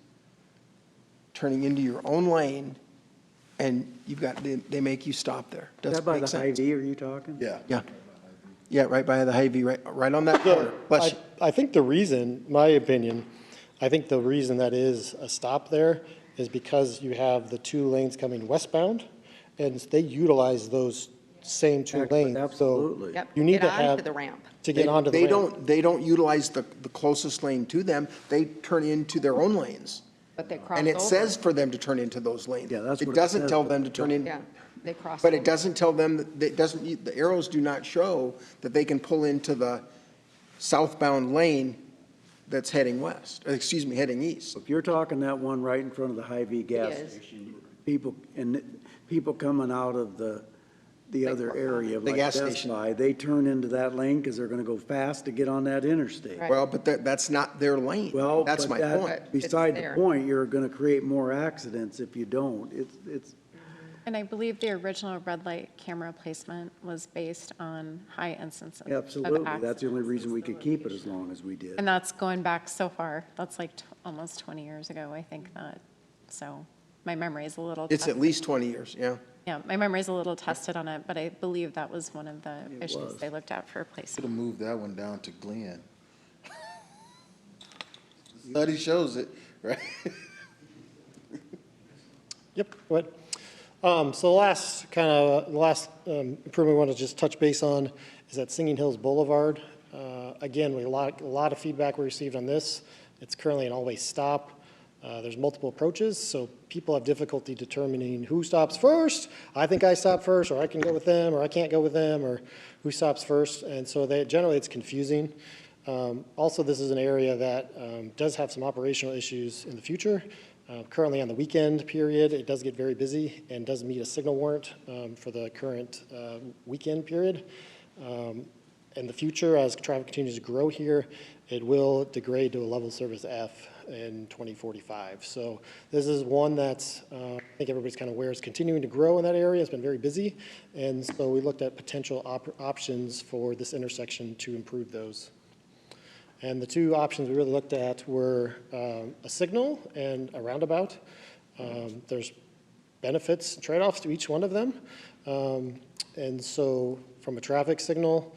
turning into your own lane, and they make you stop there. Is that by the Hy-Vee, are you talking? Yeah. Yeah. Yeah, right by the Hy-Vee, right on that corner. I think the reason, my opinion, I think the reason that is a stop there is because you have the 2 lanes coming westbound, and they utilize those same 2 lanes. Absolutely. Yep, You need get to have onto the ramp. to get onto the ramp. They don't utilize the closest lane to them. They turn into their own lanes. But they cross And it over. says for them to turn into those lanes. Yeah, that's what It it doesn't says, tell but them to turn in. Yeah, they cross But over. it doesn't tell them, the arrows do not show that they can pull into the southbound lane that's heading heading east. If you're talking that one right in front of the Hy-Vee gas is. station, people coming out of the other area, The like gas Best station. Buy, they turn into that lane because they're going to go fast to get on that interstate. Right. Well, but that's not their lane. Well, That's but my that- point. Beside the there. point, you're going to create more accidents if you don't. It's And I believe the original red light camera placement was based on high instances of absolutely, that's accidents. the only reason we could keep it as long as we did. And that's going back so far. That's like almost 20 years ago, I think that. So my memory is a little. It's at tested. least 20 years, yeah. Yeah, my memory is a little tested on it, but I believe that was one of the issues they looked at for Could have replacement. moved that one down to Glen. Study shows it, right? Yep, go ahead. So the last improvement we want to just touch base on is at Singing Hills Boulevard. Again, a lot of feedback we received on this. It's currently an always stop. There's multiple approaches, so people have difficulty determining who stops first. I think I stop first, or I can go with them, or I can't go with them, or who stops first. And so generally it's confusing. Also, this is an area that does have some operational issues in the future. Currently on the weekend period, it does get very busy and does meet a signal warrant for the current weekend period. in the future, as traffic continues to grow here, it will degrade to a level service F in 2045. So this is one that's, I think everybody's kind of aware is continuing to grow in that area. It's been very busy. And so we looked at potential options for this intersection to improve those. And the two options we really looked at were a signal and a roundabout. There's benefits and trade-offs to each one of them. And so from a traffic signal,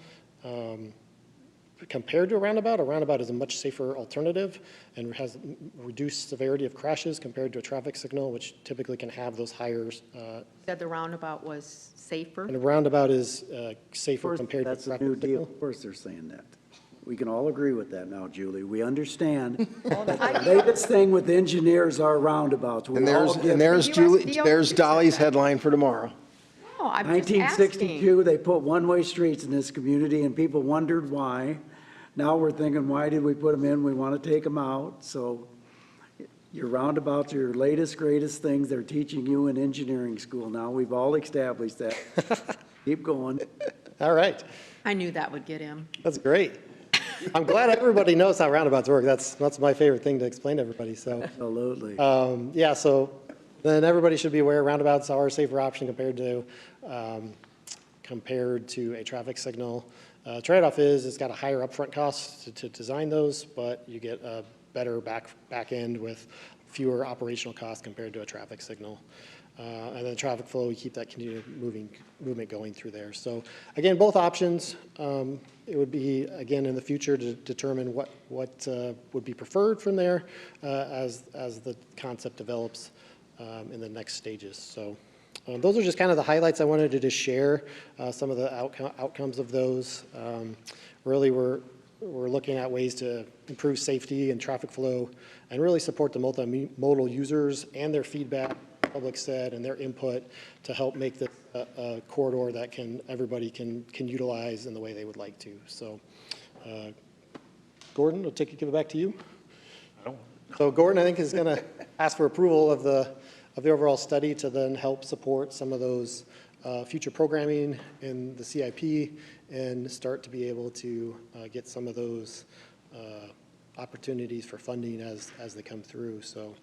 compared to a roundabout is a much safer alternative and has reduced severity of crashes compared to a traffic signal, which typically can have those higher. Said the roundabout was safer? And a roundabout is safer compared to a That's a traffic new signal. deal. Of course they're saying that. We can all agree with that now, Julie. We understand. The latest thing with engineers are roundabouts. We And all get it. there's Julie, there's Dolly's headline for tomorrow. No, I'm just asking. 1962, they put one-way streets in this community, and people wondered why. Now we're thinking, why did we put them in? We want to take them out. So your roundabouts are your latest, greatest things they're teaching you in engineering school now. We've all established that. Keep going. All right. I knew that would get him. That's great. I'm glad everybody knows how roundabouts work. That's my favorite thing to explain to everybody. So absolutely. Yeah. So then everybody should be aware roundabouts are a safer option compared to a traffic signal. Trade-off is it's got a higher upfront cost to design those, but you get a better back end with fewer operational costs compared to a traffic signal. And then traffic flow, we keep that continued movement going through there. So again, both options, it would be, again, in the future to determine what would be preferred from there as the concept develops in the next stages. So those are just kind of the highlights I wanted to just share, some of the outcomes of those. Really, we're looking at ways to improve safety and traffic flow and really support the multimodal users and their feedback, public said, and their input to help make this a corridor that everybody can utilize in the way they would like to. So, Gordon, I'll give it back to you. So Gordon, I think, is going to ask for approval of the overall study to then help support some of those future programming in the CIP and start to be able to get some of those opportunities for funding as they come through. So,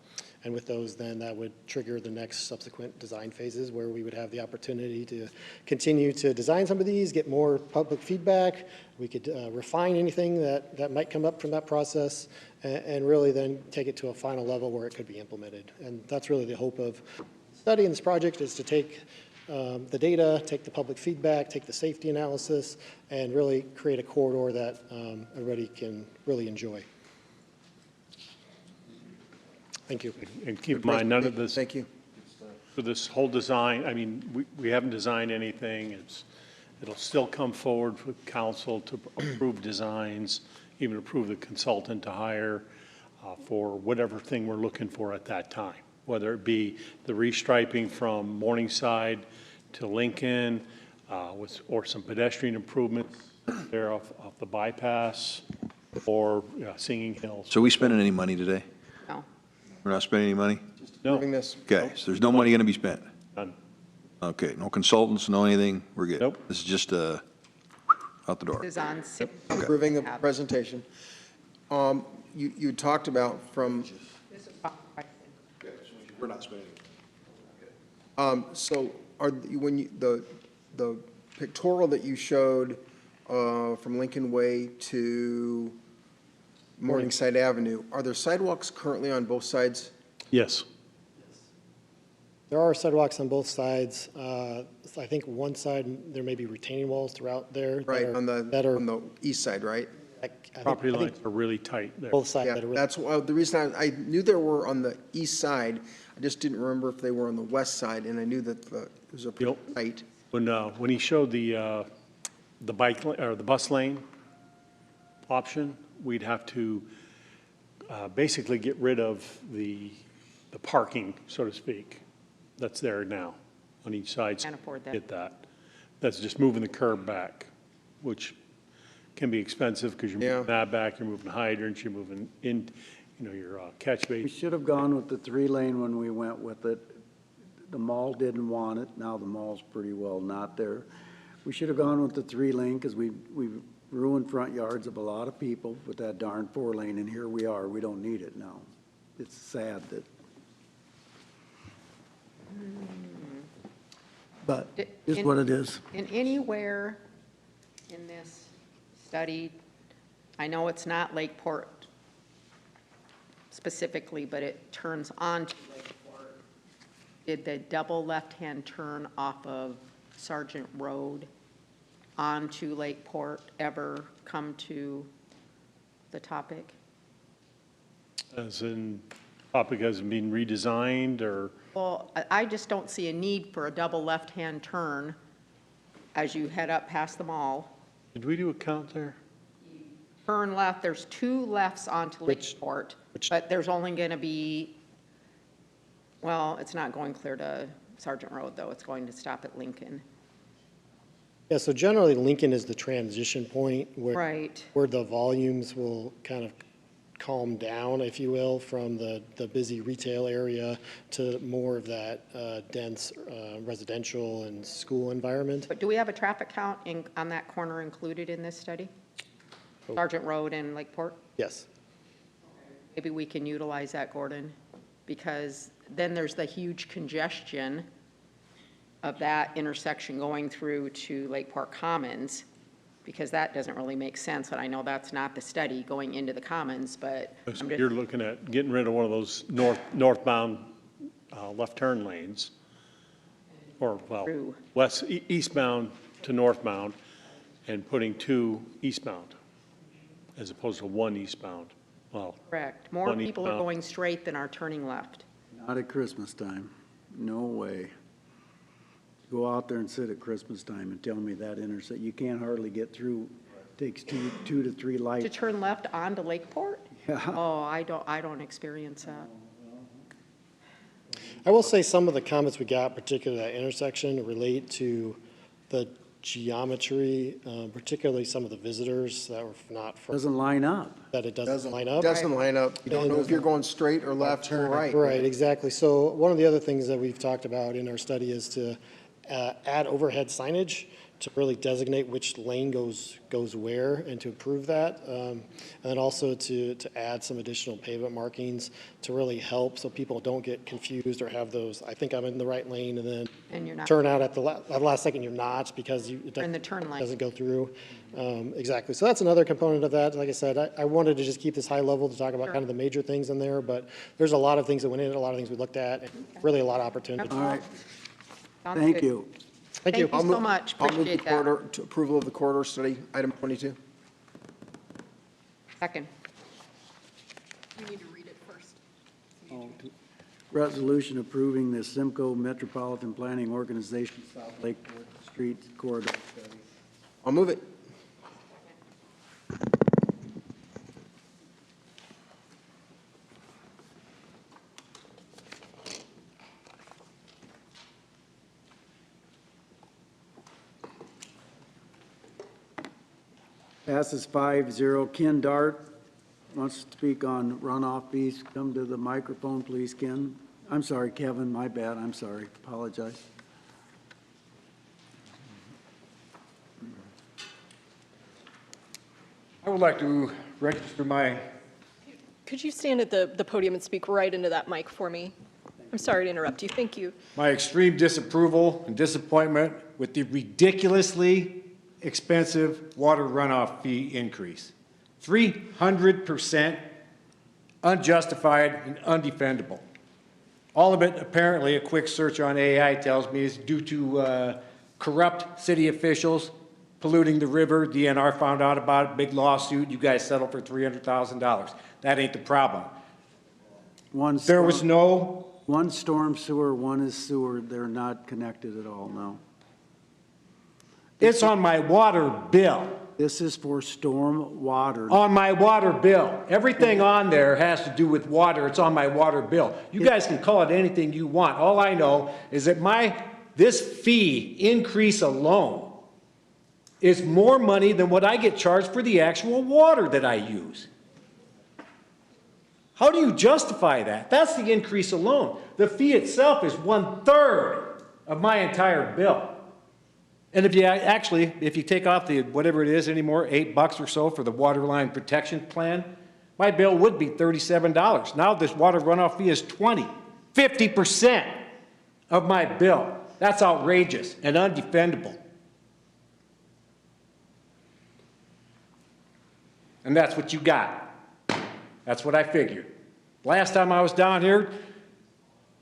and with those, then that would trigger the next subsequent design phases where we would have the opportunity to continue to design some of these, get more public feedback. We could refine anything that might come up from that process and really then take it to a final level where it could be implemented. And that's really the hope of studying this project, is to take the data, take the public feedback, take the safety analysis, and really create a corridor that everybody can really enjoy. Thank you. And keep in mind, none of this. Thank you. For this whole design, I mean, we haven't designed anything. It'll still come forward with council to approve designs, even approve the consultant to hire for whatever thing we're looking for at that time, whether it be the restriping from Morningside to Lincoln, or some pedestrian improvements there off the bypass, or Singing Hills. So are we spending any money today? No. We're not spending any money? Approving this. Okay, so there's no money going to be spent? None. Okay, no consultants, no anything? We're good? Nope. This is just out the door? This is on. Approving the presentation. You talked about from. We're not spending. So the pictorial that you showed from Lincoln Way to Morningside Avenue, are there sidewalks currently on both sides? Yes. There are sidewalks on both sides. I think one side, there may be retaining walls throughout there. Right, on the east side, right? Property lines are really tight there. Both sides. Yeah, that's the reason I knew there were on the east side. I just didn't remember if they were on the west side, and I knew that it was a pretty tight. When he showed the bike or the bus lane option, we'd have to basically get rid of the parking, so to speak, that's there now on each side. Can't afford that. Get that. That's just moving the curb back, which can be expensive because you're moving that back, you're moving hydrants, you're moving in, your catch We basin. should have gone with the 3-lane when we went with it. The mall didn't want it. Now the mall's pretty well not there. We should have gone with the 3-lane because we ruined front yards of a lot of people with that darn 4-lane, and here we are, we don't need it now. It's sad that, but it's what it is. And anywhere in this study, I know it's not Lakeport specifically, but it turns onto Lakeport. Did the double left-hand turn off of Sergeant Road onto Lakeport ever come to the topic? As in, topic hasn't been redesigned, or? Well, I just don't see a need for a double left-hand turn as you head up past the mall. Did we do a count there? Turn left, there's 2 lefts onto Lakeport, but there's only going to be, well, it's not going clear to Sergeant Road, though. It's going to stop at Lincoln. Yeah, so generally Lincoln is the transition point Right. where the volumes will kind of calm down, if you will, from the busy retail area to more of that dense residential and school environment. But do we have a traffic count on that corner included in this study? Sergeant Road and Lakeport? Yes. Maybe we can utilize that, Gordon, because then there's the huge congestion of that intersection going through to Lakeport Commons, because that doesn't really make sense, and I know that's not the study going into the Commons, but I'm just, You're looking at getting rid of one of those northbound left turn lanes, or, well, True. eastbound to northbound, and putting 2 eastbound, as opposed to 1 eastbound. Well, correct. More one people are eastbound. going straight than are turning left. Not at Christmas time. No way. Go out there and sit at Christmas time and tell me that intersection, you can't hardly get through. Takes two to three To lights. turn left onto Lakeport? Yeah. Oh, I don't experience that. I will say some of the comments we got, particularly that intersection, relate to the geometry, particularly some of the visitors that were not from. Doesn't line up. That it doesn't line up. Doesn't line up. You don't know if you're going straight or left or right. Right, exactly. So one of the other things that we've talked about in our study is to add overhead signage to really designate which lane goes where and to improve that. And then also to add some additional pavement markings to really help so people don't get confused or have those, I think I'm in the right lane, and then And you're not. turn out at the last second you're not because it In the turn lane. doesn't go through. Exactly. So that's another component of that. Like I said, I wanted to just keep this high level to talk about kind of the major things in there, but there's a lot of things that went in it, a lot of things we looked at, and really a lot of opportunity. All right, Sounds thank good. you. Thank you. Thank you so much. I'll move the Appreciate that. corridor, to approval of the corridor study, item 22. Second. You need to read it first. Resolution approving the Simcoe Metropolitan Planning Organization South Lakeport Street Corridor Study. I'll move it. Passes 5-0. Ken Dart wants to speak on runoff fees. Come to the microphone, please, Ken. I'm sorry, Kevin, my bad, I'm sorry, apologize. I would like to register my, Could you stand at the podium and speak right into that mic for me? I'm sorry to interrupt you. Thank you. my extreme disapproval and disappointment with the ridiculously expensive water runoff fee increase. 300% unjustified and undefendable. All of it, apparently, a quick search on AI tells me, is due to corrupt city officials polluting the river. DNR found out about it, big lawsuit. You guys settled for $300,000. That ain't the problem. There was no. One storm sewer, one is sewer. They're not connected at all, no. It's on my water bill. This is for storm water. On my water bill. Everything on there has to do with water. It's on my water bill. You guys can call it anything you want. All I know is that this fee increase alone is more money than what I get charged for the actual water that I use. How do you justify that? That's the increase alone. The fee itself is 1/3 of my entire bill. And if you take off the, whatever it is anymore, $8 or so for the water line protection plan, my bill would be $37. Now this water runoff fee is 50% of my bill. That's outrageous and undefendable. And that's what you got. That's what I figured. Last time I was down here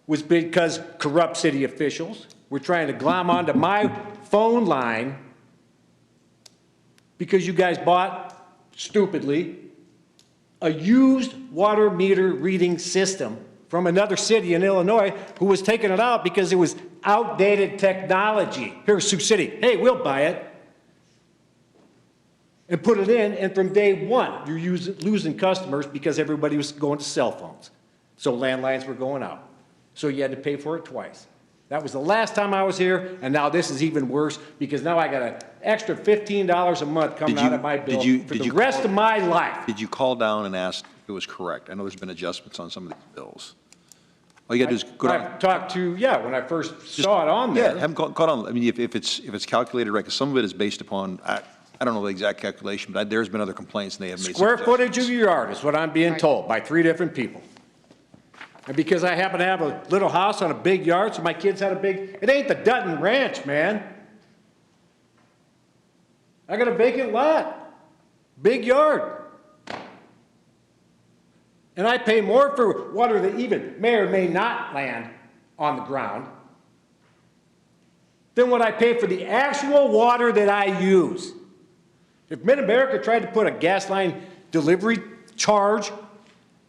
was because corrupt city officials were trying to glom onto my phone line because you guys bought, stupidly, a used water meter reading system from another city in Illinois who was taking it out because it was outdated technology. Here's Sioux City. Hey, we'll buy it. And put it in, and from day one, you're losing customers because everybody was going to cell phones. So landlines were going out. So you had to pay for it twice. That was the last time I was here, and now this is even worse because now I got an extra $15 a month coming out of my bill for the rest of my life. Did you call down and ask if it was correct? I know there's been adjustments on some of these bills. All you got to do is go down. I've talked to, when I first saw it on there. Yeah, have them call on. I mean, if it's calculated right, because some of it is based upon, I don't know the exact calculation, but there's been other complaints and they have made some Square footage of your yard is what I'm being told by 3 different people. And because I happen to have a little house on a big yard, so my kids had a big, it ain't the Dutton Ranch, man. I got a vacant lot, big yard. And I pay more for water that even may or may not land on the ground than what I pay for the actual water that I use. If Mid-America tried to put a gas line delivery charge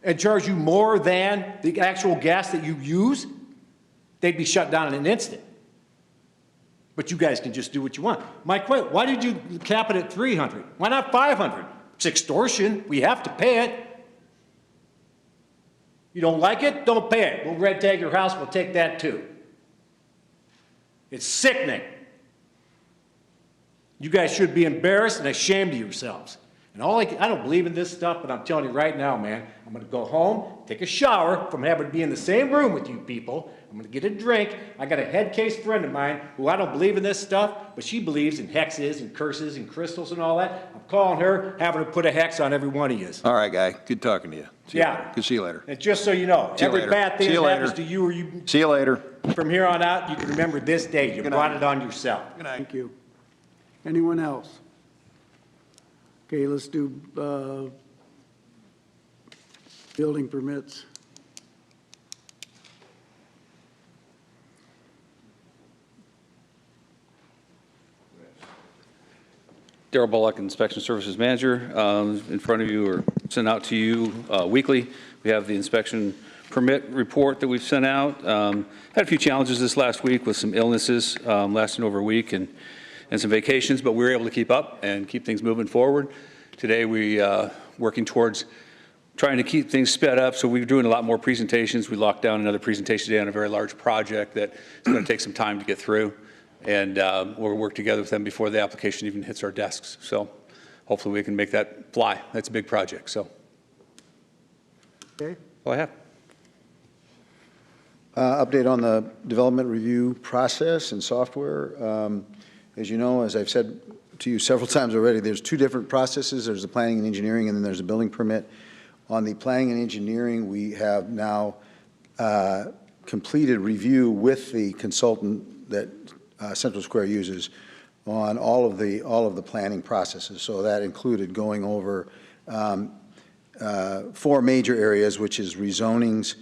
and charge you more than the actual gas that you use, they'd be shut down in an instant. But you guys can just do what you want. Mike, why did you cap it at 300? Why not 500? It's extortion. We have to pay it. You don't like it? Don't pay it. We'll red tag your house. We'll take that too. It's sickening. You guys should be embarrassed and ashamed of yourselves. And I don't believe in this stuff, but I'm telling you right now, man, I'm going to go home, take a shower from having to be in the same room with you people. I'm going to get a drink. I got a head case friend of mine who I don't believe in this stuff, but she believes in hexes and curses and crystals and all that. I'm calling her, having her put a hex on every one of you. All right, guy. Good talking to you. See you later. Good to see you later. And just so you know, every bad thing that happens to you or you. See you later. From here on out, you can remember this day. You brought it on yourself. Good night. Thank you. Anyone else? Okay, let's do building permits. Darrell Bullock, Inspection Services Manager. In front of you or sent out to you weekly. We have the inspection permit report that we've sent out. Had a few challenges this last week with some illnesses lasting over a week and some vacations, but we were able to keep up and keep things moving forward. Today we working towards trying to keep things sped up, so we're doing a lot more presentations. We locked down another presentation today on a very large project that is going to take some time to get through, and we'll work together with them before the application even hits our desks. So hopefully we can make that fly. That's a big project. So okay. All I have. Update on the development review process and software. As you know, as I've said to you several times already, there's 2 different processes. There's the planning and engineering, and then there's a building permit. On the planning and engineering, we have now completed review with the consultant that Central Square uses on all of the planning processes. So that included going over 4 major areas, which is rezonings,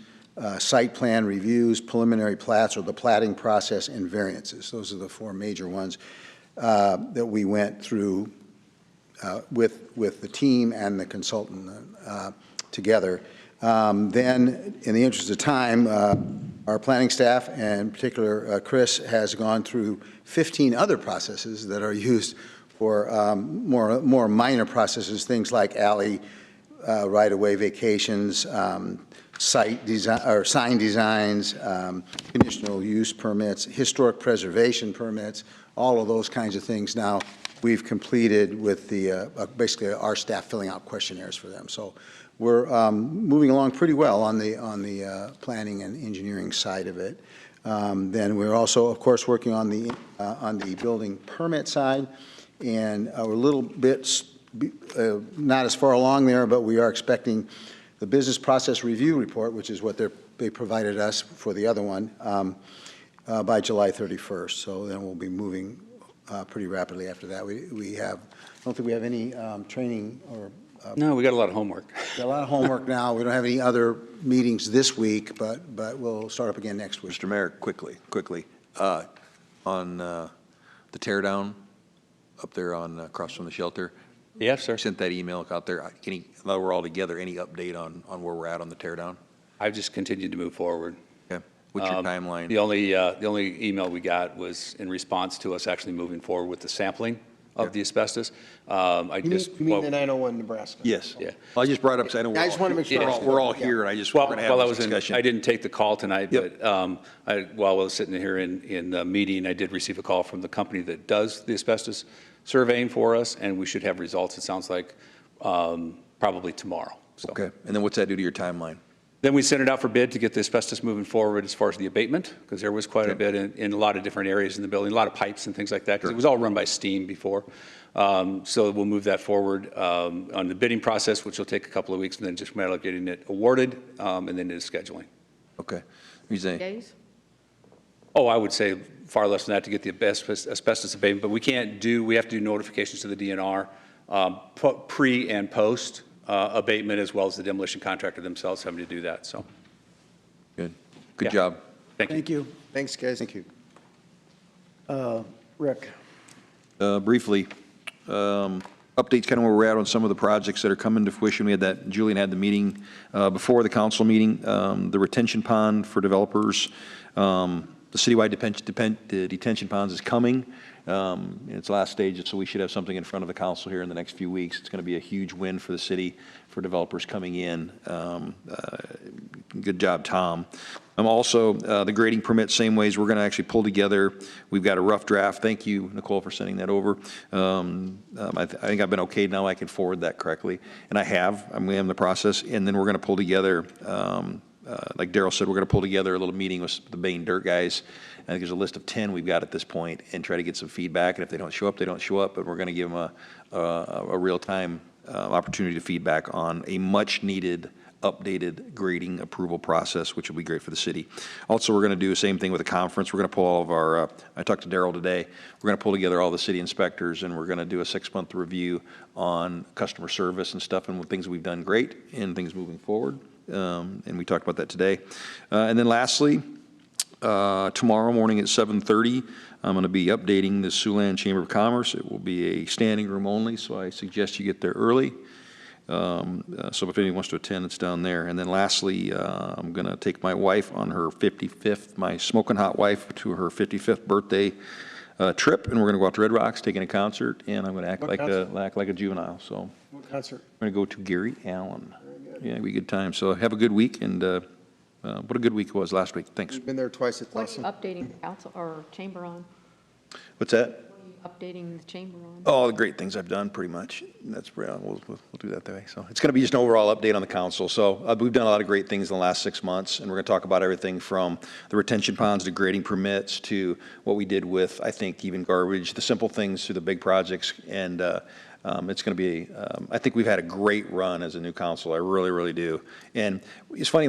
site plan reviews, preliminary plats or the platting process, and variances. Those are the 4 major ones that we went through with the team and the consultant together. Then, in the interest of time, our planning staff, and in particular Chris, has gone through 15 other processes that are used for more minor processes, things like alley right-of-way vacations, site design or sign designs, conditional use permits, historic preservation permits, all of those kinds of things. Now we've completed with the basically our staff filling out questionnaires for them. So we're moving along pretty well on the planning and engineering side of it. Then we're also, of course, working on the building permit side, and we're a little bit not as far along there, but we are expecting the business process review report, which is what they provided us for the other one, by July 31st. So then we'll be moving pretty rapidly after that. I don't think we have any training or. No, we got a lot of homework. Got a lot of homework now. We don't have any other meetings this week, but we'll start up again next week. Mr. Mayor, quickly, on the tear down up there on across from the shelter. Yes, sir. Sent that email out there. Now we're all together, any update on where we're at on the tear down? I've just continued to move forward. Okay. What's your timeline? The only email we got was in response to us actually moving forward with the sampling of the asbestos. You mean the 901 Nebraska? Yes. Yeah. Well, I just brought it up because I know I just want to make sure we're all here, and I just want to have this discussion. I didn't take the call tonight, but while I was sitting here in the meeting, I did receive a call from the company that does the asbestos surveying for us, and we should have results, it sounds like, probably tomorrow. So. Okay. And then what's that do to your timeline? Then we sent it out for bid to get the asbestos moving forward as far as the abatement, because there was quite a bit in a lot of different areas in the building, a lot of pipes and things like that, because it was all run by steam before. So we'll move that forward on the bidding process, which will take a couple of weeks, and then just a matter of getting it awarded, and then it is scheduling. Okay. What Days? Oh, I would say far less than that to get the asbestos abatement, but we have to do notifications to the DNR, pre and post abatement, as well as the demolition contractor themselves having to do that, so. Good job. Thank you. Thanks, guys. Thank you. Rick? Briefly, updates kind of where we're at on some of the projects that are coming to fruition. Julian had the meeting before the council meeting, the retention pond for developers. The citywide detention ponds is coming in its last stages, so we should have something in front of the council here in the next few weeks. It's going to be a huge win for the city, for developers coming in. Good job, Tom. Also, the grading permit, same ways, we're going to actually pull together. We've got a rough draft. Thank you, Nicole, for sending that over. I think I've been okayed now. I can forward that correctly. And I have. I'm in the process. And then we're going to pull together, like Daryl said, we're going to pull together a little meeting with the Bain Dirt guys. I think there's a list of 10 we've got at this point, and try to get some feedback. And if they don't show up, they don't show up. But we're going to give them a real-time opportunity to feedback on a much-needed updated grading approval process, which will be great for the city. Also, we're going to do the same thing with the conference. We're going to pull all of our, I talked to Daryl today, we're going to pull together all the city inspectors, and we're going to do a 6-month review on customer service and stuff, and things we've done great and things moving forward. And we talked about that today. And then lastly, tomorrow morning at 7:30, I'm going to be updating the Siouxland Chamber of Commerce. It will be a standing room only, so I suggest you get there early. So if anyone wants to attend, it's down there. And then lastly, I'm going to take my wife on her 55th, my smoking hot wife, to her 55th birthday trip, and we're going to go out to Red Rocks, taking a concert, and I'm going to act like a juvenile. So what concert? I'm going to go to Gary Allen. Yeah, it'll be a good time. So have a good week, and what a good week it was last week. Thanks. We've been there twice. It's What are you awesome. updating the council or chamber on? What's that? Updating the chamber on? All the great things I've done, pretty much. That's we'll do that that way. So it's going to be just an overall update on the council. So we've done a lot of great things in the last 6 months, and we're going to talk about everything from the retention ponds to grading permits to what we did with, I think, even garbage, the simple things to the big projects. And it's going to be, I think we've had a great run as a new council. I really, really do. And it's funny,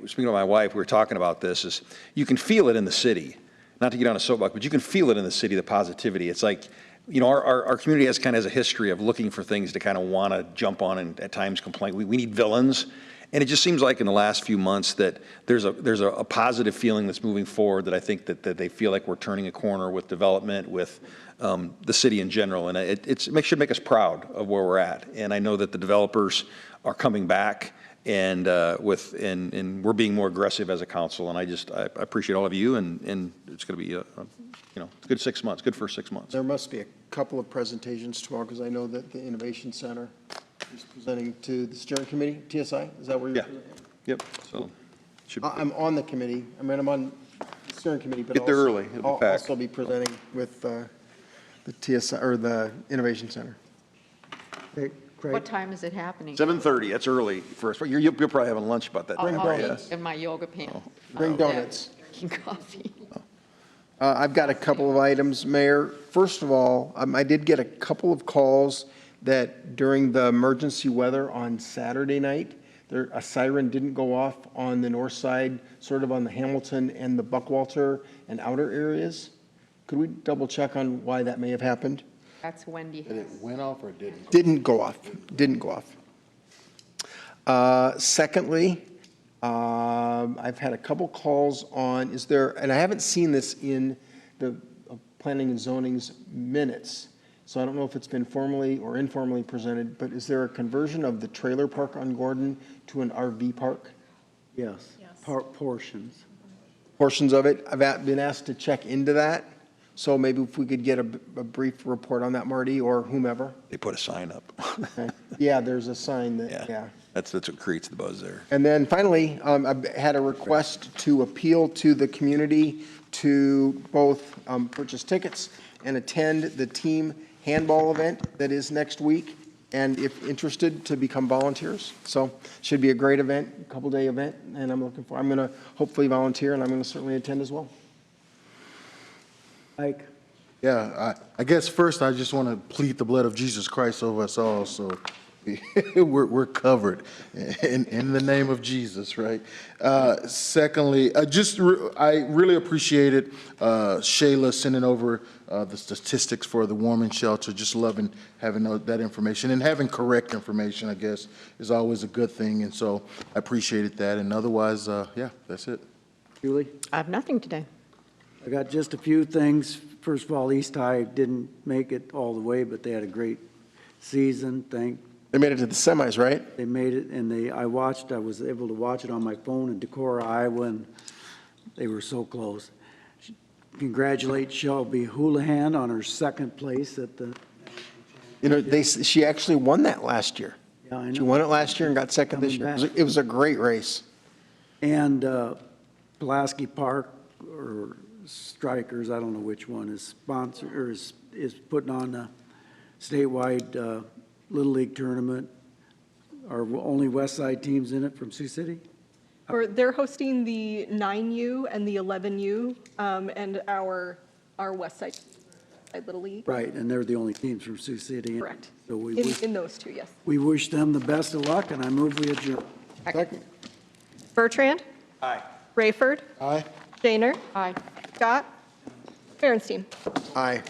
speaking of my wife, we were talking about this, is you can feel it in the city. Not to get on a soapbox, but you can feel it in the city, the positivity. It's like, you know, our community has a history of looking for things to kind of want to jump on and at times complain. We need villains. And it just seems like in the last few months that there's a positive feeling that's moving forward, that I think that they feel like we're turning a corner with development, with the city in general. And it should make us proud of where we're at. And I know that the developers are coming back, and we're being more aggressive as a council, and I appreciate all of you, and it's going to be a good 6 months, good first 6 months. There must be a couple of presentations tomorrow, because I know that the Innovation Center is presenting to the steering committee, TSI. Is that where you're presenting? Yep. So I'm on the committee. I'm on the steering committee, but get there early. It'll be I'll packed. also be presenting with the TSI or the Innovation Center. Hey, Craig? What time is it happening? 7:30. That's early for us. You'll probably have a lunch about that. I'll time. eat in my yoga pants. Bring donuts. making coffee. I've got a couple of items, Mayor. First of all, I did get a couple of calls that during the emergency weather on Saturday night, a siren didn't go off on the north side, sort of on the Hamilton and the Buckwalter and outer areas. Could we double check on why that may have happened? That's Wendy. Did it went off or didn't? Didn't go off, didn't go off. Secondly, I've had a couple calls on, and I haven't seen this in the planning and zoning's minutes, so I don't know if it's been formally or informally presented, but is there a conversion of the trailer park on Gordon to an RV park? Yes, portions. Portions of it. I've been asked to check into that, so maybe if we could get a brief report on that, Marty, or whomever. They put a sign up. Okay. Yeah, there's a sign that, yeah. That's what creates the buzz there. And then finally, I've had a request to appeal to the community to both purchase tickets and attend the team handball event that is next week, and if interested, to become volunteers. So should be a great event, a couple-day event, and I'm going to hopefully volunteer, and I'm going to certainly attend as well. Mike? Yeah, I guess first I just want to plead the blood of Jesus Christ over us all, so we're covered in the name of Jesus, right? Secondly, I really appreciated Shayla sending over the statistics for the warming shelter. Just loving having that information, and having correct information, I guess, is always a good thing. And so I appreciated that. And otherwise, yeah, that's it. Julie? I have nothing today. I got just a few things. First of all, East High didn't make it all the way, but they had a great season. They made it to the semis, right? They made it, and I was able to watch it on my phone in Decorah, Iowa, and they were so close. Congratulate Shelby Houlihan on her second place at the. You know, she actually won that last year. Yeah, I know. She won it last year and got second this year. It was a great race. And Pulaski Park, or Strikers, I don't know which one, is sponsor, or is putting on a statewide Little League tournament. Are only West Side teams in it from Sioux City? Or they're hosting the 9U and the 11U, and our West Side Little League. Right, and they're the only teams from Sioux City. Correct. So In those two, yes. we wish them the best of luck, and I move we adjourn. Second. Bertrand. Aye. Rayford. Aye. Shaner. Aye. Scott. Berenstein. Aye.